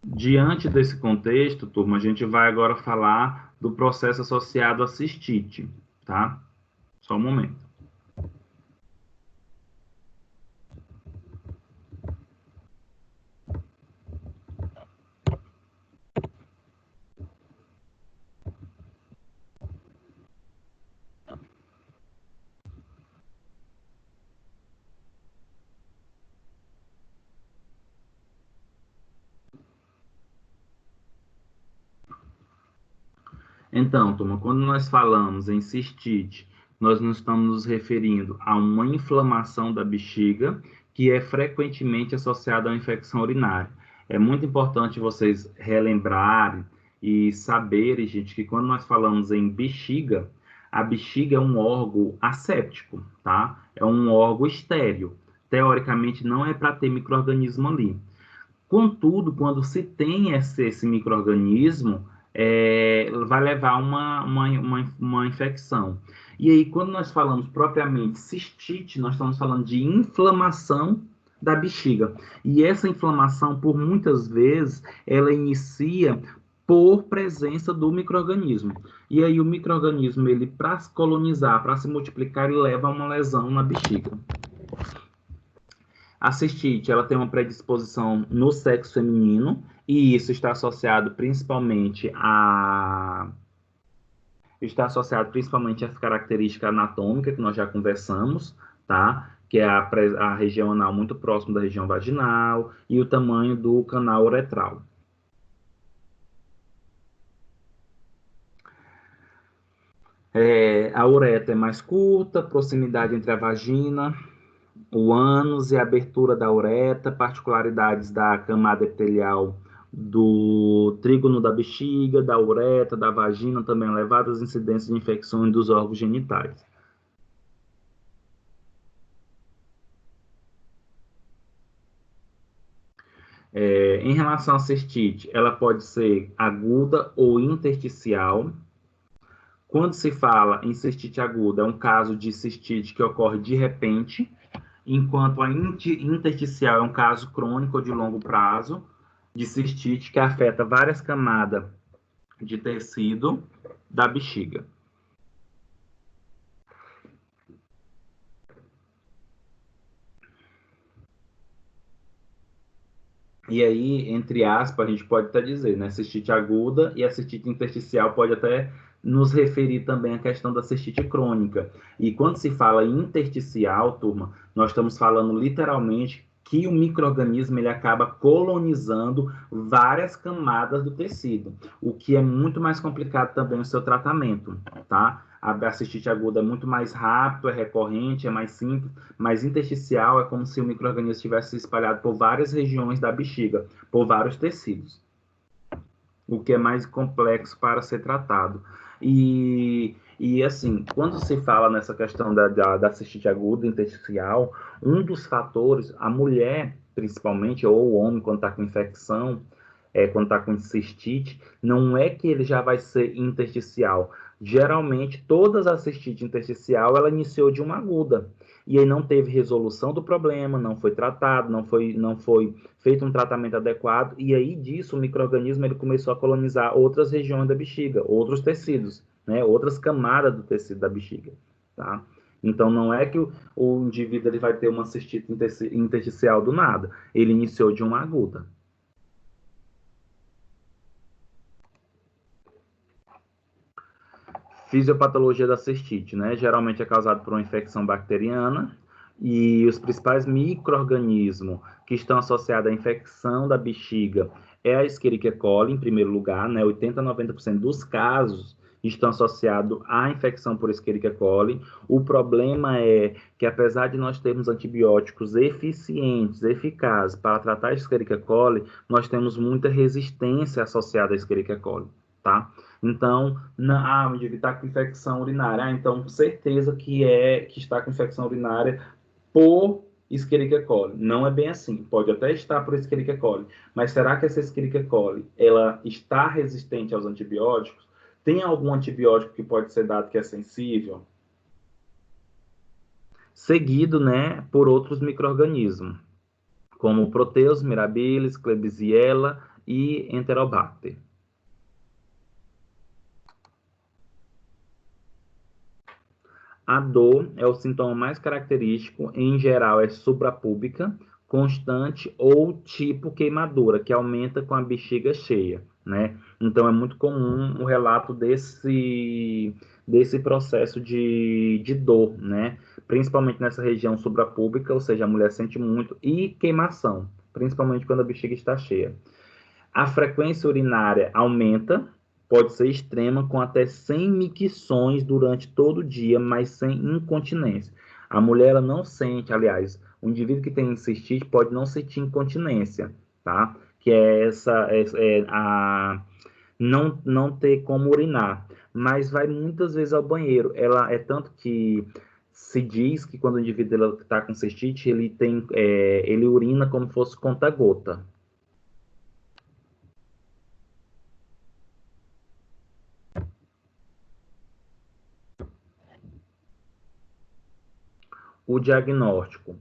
Diante desse contexto, turma, a gente vai agora falar do processo associado à cistite, tá? Só um momento. Então, turma, quando nós falamos em cistite, nós não estamos nos referindo a uma inflamação da bexiga, que é frequentemente associada à infecção urinária. É muito importante vocês relembrarem e saberem, gente, que quando nós falamos em bexiga, a bexiga é um órgão asséptico, tá? É um órgão estéril. Teoricamente, não é para ter micro-organismo ali. Contudo, quando se tem esse micro-organismo, vai levar a uma infecção. E aí, quando nós falamos propriamente cistite, nós estamos falando de inflamação da bexiga. E essa inflamação, por muitas vezes, ela inicia por presença do micro-organismo. E aí o micro-organismo, ele para colonizar, para se multiplicar, ele leva a uma lesão na bexiga. A cistite, ela tem uma predisposição no sexo feminino e isso está associado principalmente às características anatômicas que nós já conversamos, tá? Que é a região anal muito próximo da região vaginal e o tamanho do canal uretral. A uretra é mais curta, proximidade entre a vagina, o ânus e a abertura da uretra, particularidades da camada epitelial do trígono da bexiga, da uretra, da vagina, também elevadas incidências de infecções dos órgãos genitais. Em relação à cistite, ela pode ser aguda ou intersticial. Quando se fala em cistite aguda, é um caso de cistite que ocorre de repente, enquanto a intersticial é um caso crônico ou de longo prazo de cistite que afeta várias camadas de tecido da bexiga. E aí, entre aspas, a gente pode até dizer, né, cistite aguda e a cistite intersticial pode até nos referir também à questão da cistite crônica. E quando se fala em intersticial, turma, nós estamos falando literalmente que o micro-organismo ele acaba colonizando várias camadas do tecido, o que é muito mais complicado também o seu tratamento, tá? A cistite aguda é muito mais rápido, é recorrente, é mais simples, mas intersticial é como se o micro-organismo estivesse espalhado por várias regiões da bexiga, por vários tecidos, o que é mais complexo para ser tratado. E assim, quando se fala nessa questão da cistite aguda intersticial, um dos fatores, a mulher, principalmente, ou o homem, quando está com infecção, quando está com cistite, não é que ele já vai ser intersticial. Geralmente, todas as cistite intersticial, ela iniciou de uma aguda. E aí não teve resolução do problema, não foi tratado, não foi feito um tratamento adequado. E aí disso, o micro-organismo ele começou a colonizar outras regiões da bexiga, outros tecidos, né? Outras camadas do tecido da bexiga, tá? Então, não é que o indivíduo ele vai ter uma cistite intersticial do nada. Ele iniciou de uma aguda. Fisiopatologia da cistite, né? Geralmente é causado por uma infecção bacteriana e os principais micro-organismos que estão associados à infecção da bexiga é a Escherichia coli, em primeiro lugar, né? 80 a 90% dos casos estão associados à infecção por Escherichia coli. O problema é que, apesar de nós termos antibióticos eficientes, eficazes para tratar a Escherichia coli, nós temos muita resistência associada à Escherichia coli, tá? Então, o indivíduo está com infecção urinária. Então, certeza que está com infecção urinária por Escherichia coli. Não é bem assim. Pode até estar por Escherichia coli, mas será que essa Escherichia coli ela está resistente aos antibióticos? Tem algum antibiótico que pode ser dado que é sensível? Seguido, né, por outros micro-organismos, como Proteus mirabilis, Klebsiella e Enterobacter. A dor é o sintoma mais característico, em geral é suprapúbica, constante ou tipo queimadura, que aumenta com a bexiga cheia, né? Então é muito comum o relato desse processo de dor, né? Principalmente nessa região suprapúbica, ou seja, a mulher sente muito, e queimação, principalmente quando a bexiga está cheia. A frequência urinária aumenta, pode ser extrema, com até 100 micções durante todo o dia, mas sem incontinência. A mulher ela não sente, aliás, o indivíduo que tem cistite pode não sentir incontinência, tá? Que é não ter como urinar, mas vai muitas vezes ao banheiro. Ela é tanto que se diz que quando o indivíduo está com cistite, ele urina como se fosse conta-gota. O diagnóstico.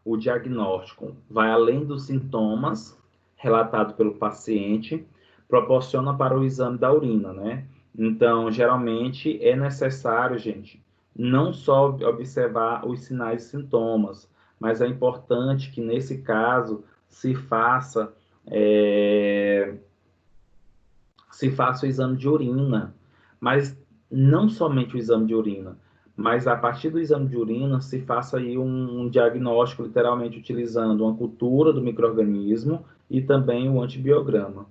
O diagnóstico vai além dos sintomas relatados pelo paciente, proporciona para o exame da urina, né? Então, geralmente é necessário, gente, não só observar os sinais e sintomas, mas é importante que nesse caso é, se faça o exame de urina, mas não somente o exame de urina, mas a partir do exame de urina se faça aí um diagnóstico, literalmente utilizando uma cultura do micro-organismo e também o antibiograma.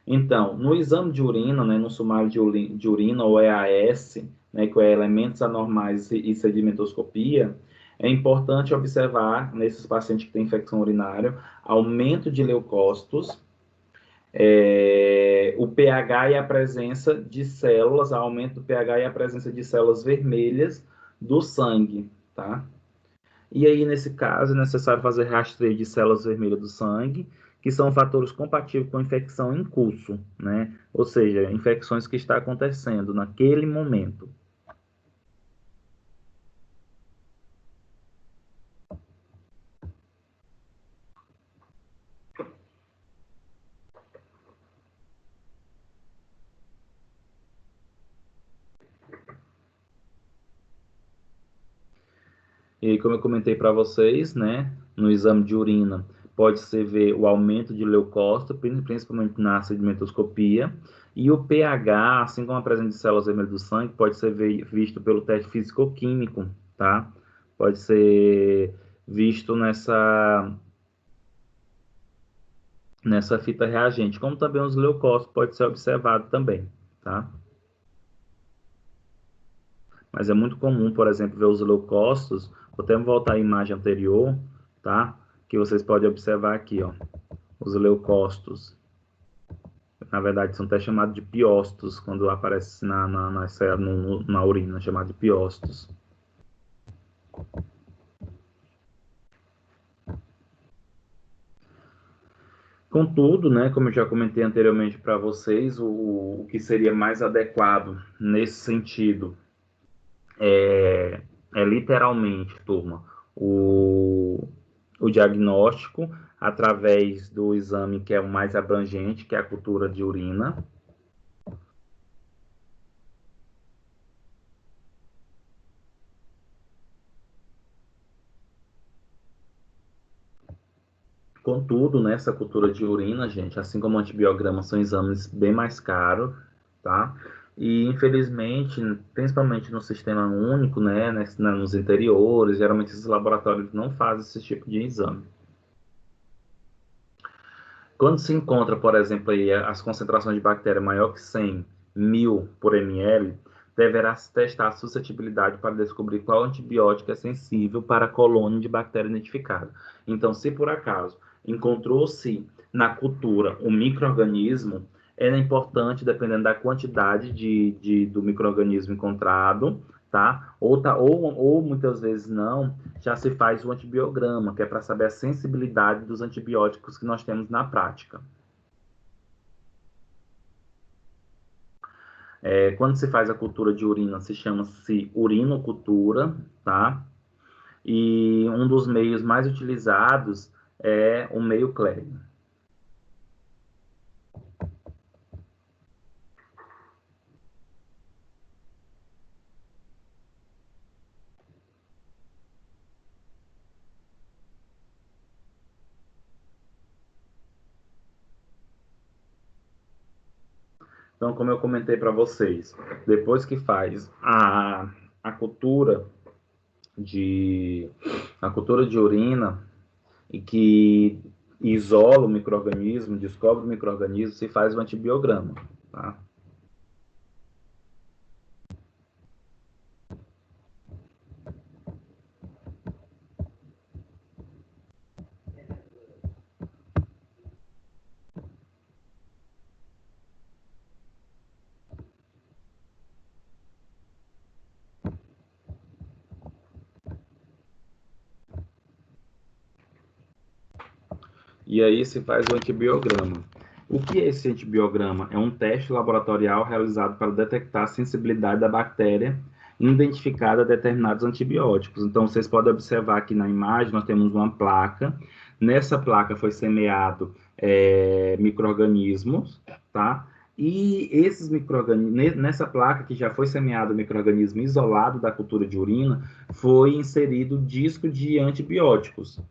Então, no exame de urina, né, no sumário de urina, ou EAS, né, que é elementos anormais e sedimentoscopia, É importante observar, nesses pacientes que têm infecção urinária, aumento de leucócitos, o pH e a presença de células, aumento do pH e a presença de células vermelhas do sangue, tá? E aí, nesse caso, é necessário fazer rastreio de células vermelhas do sangue, que são fatores compatíveis com infecção em curso, né? Ou seja, infecções que estão acontecendo naquele momento. E aí, como eu comentei para vocês, né, no exame de urina, pode-se ver o aumento de leucócito, principalmente na sedimentoscopia, e o pH, assim como a presença de células vermelhas do sangue, pode ser visto pelo teste físico-químico, tá? Pode ser visto nessa fita reagente, como também os leucócitos pode ser observado também, tá? Mas é muito comum, por exemplo, ver os leucócitos. Vou até voltar à imagem anterior, tá? Que vocês podem observar aqui, ó. Os leucócitos. Na verdade, são até chamados de piócitos, quando aparece na urina, chamado de piócitos. Contudo, né, como eu já comentei anteriormente para vocês, o que seria mais adequado nesse sentido é literalmente, turma, o diagnóstico através do exame que é o mais abrangente, que é a cultura de urina. Contudo, nessa cultura de urina, gente, assim como o antibiograma, são exames bem mais caros, tá? E, infelizmente, principalmente no sistema único, né, nos interiores, geralmente esses laboratórios não fazem esse tipo de exame. Quando se encontra, por exemplo, aí, as concentrações de bactéria maior que 100 mil por ml, deverá se testar a suscetibilidade para descobrir qual antibiótico é sensível para a colônia de bactéria identificada. Então, se por acaso encontrou-se na cultura um micro-organismo, é importante, dependendo da quantidade do micro-organismo encontrado, tá? Ou muitas vezes não, já se faz o antibiograma, que é para saber a sensibilidade dos antibióticos que nós temos na prática. Quando se faz a cultura de urina, se chama-se urinocultura, tá? E um dos meios mais utilizados é o meio Klebsiella. Então, como eu comentei para vocês, depois que faz a cultura a cultura de urina e que isola o micro-organismo, descobre o micro-organismo, se faz o antibiograma, tá? E aí se faz o antibiograma. O que é esse antibiograma? É um teste laboratorial realizado para detectar a sensibilidade da bactéria identificada a determinados antibióticos. Então, vocês podem observar aqui na imagem, nós temos uma placa. Nessa placa foi semeado micro-organismos, tá? E esses micro-organismos, nessa placa que já foi semeado o micro-organismo isolado da cultura de urina, foi inserido disco de antibióticos.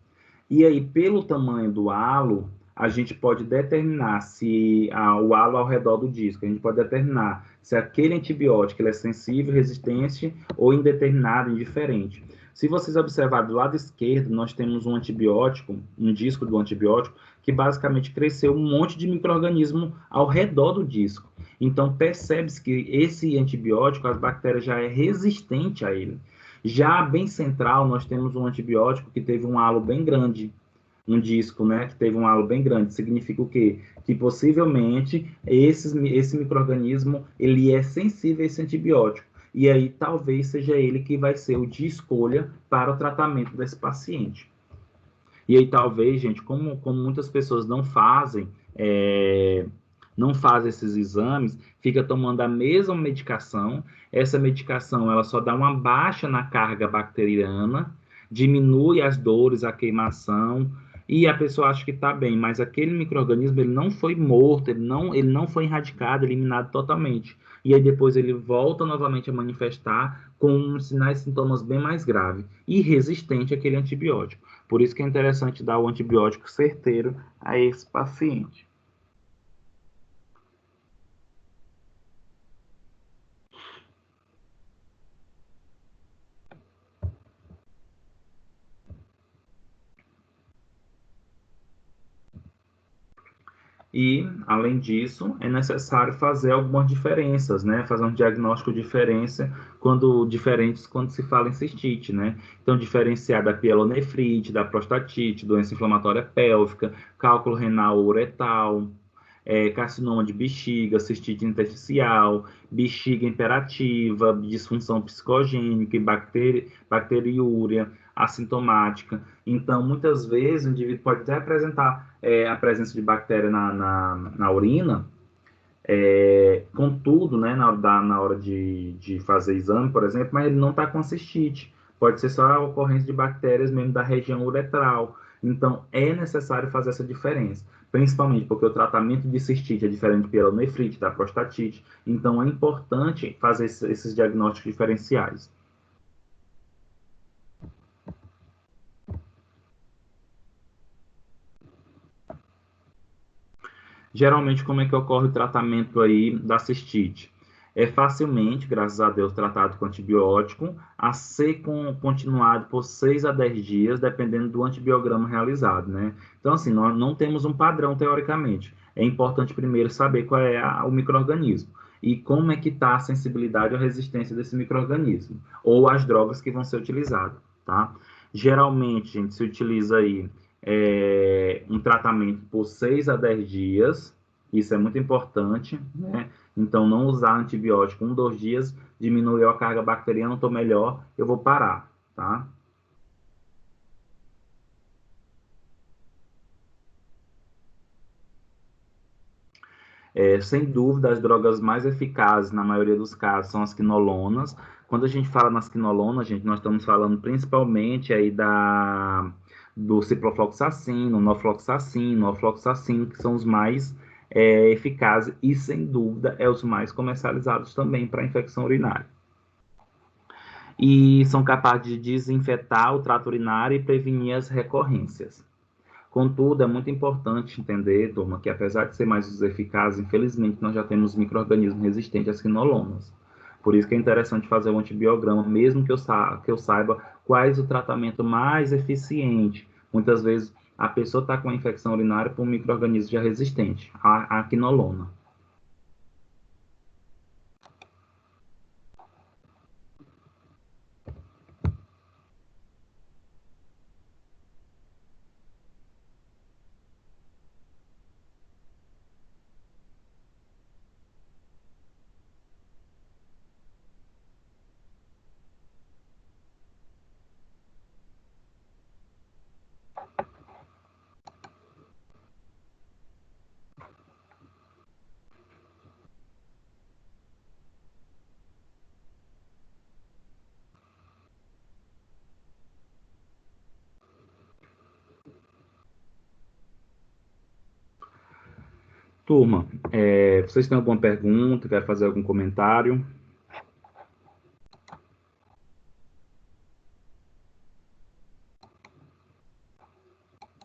E aí, pelo tamanho do halo, a gente pode determinar se o halo ao redor do disco, a gente pode determinar se aquele antibiótico ele é sensível, resistente ou indeterminado, indiferente. Se vocês observarem do lado esquerdo, nós temos um antibiótico, um disco do antibiótico, que basicamente cresceu um monte de micro-organismo ao redor do disco. Então, percebe-se que esse antibiótico, as bactérias já é resistente a ele. Já bem central, nós temos um antibiótico que teve um halo bem grande, um disco, né, que teve um halo bem grande. Significa o quê? Que possivelmente esse micro-organismo, ele é sensível a esse antibiótico. E aí talvez seja ele que vai ser o de escolha para o tratamento desse paciente. E aí talvez, gente, como muitas pessoas não fazem esses exames, fica tomando a mesma medicação. Essa medicação ela só dá uma baixa na carga bacteriana, diminui as dores, a queimação, e a pessoa acha que está bem, mas aquele micro-organismo ele não foi morto, ele não foi erradicado, eliminado totalmente. E aí depois ele volta novamente a manifestar com sinais e sintomas bem mais graves e resistente àquele antibiótico. Por isso que é interessante dar o antibiótico certeiro a esse paciente. E, além disso, é necessário fazer algumas diferenças, né? Fazer um diagnóstico diferentes quando se fala em cistite, né? Então, diferenciar da pielonefrite, da prostatite, doença inflamatória pélvica, cálculo renal ou uretal, carcinoma de bexiga, cistite intersticial, bexiga imperativa, disfunção psicogênica e bacteriúria assintomática. Então, muitas vezes, o indivíduo pode até apresentar a presença de bactéria na urina, contudo, né, na hora de fazer exame, por exemplo, mas ele não está com cistite. Pode ser só a ocorrência de bactérias mesmo da região uretral. Então, é necessário fazer essa diferença, principalmente porque o tratamento de cistite é diferente pela nefrite, da prostatite. Então, é importante fazer esses diagnósticos diferenciais. Geralmente, como é que ocorre o tratamento aí da cistite? É facilmente, graças a Deus, tratado com antibiótico, a ser continuado por 6 a 10 dias, dependendo do antibiograma realizado, né? Então, assim, nós não temos um padrão, teoricamente. É importante primeiro saber qual é o micro-organismo e como é que está a sensibilidade ou resistência desse micro-organismo, ou as drogas que vão ser utilizadas, tá? Geralmente, a gente se utiliza aí um tratamento por 6 a 10 dias, isso é muito importante, né? Então, não usar antibiótico 2 dias, diminuiu a carga bacteriana, estou melhor, eu vou parar, tá? Sem dúvida, as drogas mais eficazes, na maioria dos casos, são as quinolonas. Quando a gente fala nas quinolonas, gente, nós estamos falando principalmente aí do ciprofloxacino, norfloxacino, ofloxacino, que são os mais eficazes e, sem dúvida, os mais comercializados também para infecção urinária. E são capazes de desinfetar o trato urinário e prevenir as recorrências. Contudo, é muito importante entender, turma, que apesar de ser mais eficaz, infelizmente nós já temos micro-organismos resistentes às quinolonas. Por isso que é interessante fazer o antibiograma, mesmo que eu saiba quais o tratamento mais eficiente. Muitas vezes a pessoa está com uma infecção urinária por um micro-organismo já resistente à quinolona. Turma, vocês têm alguma pergunta, quer fazer algum comentário?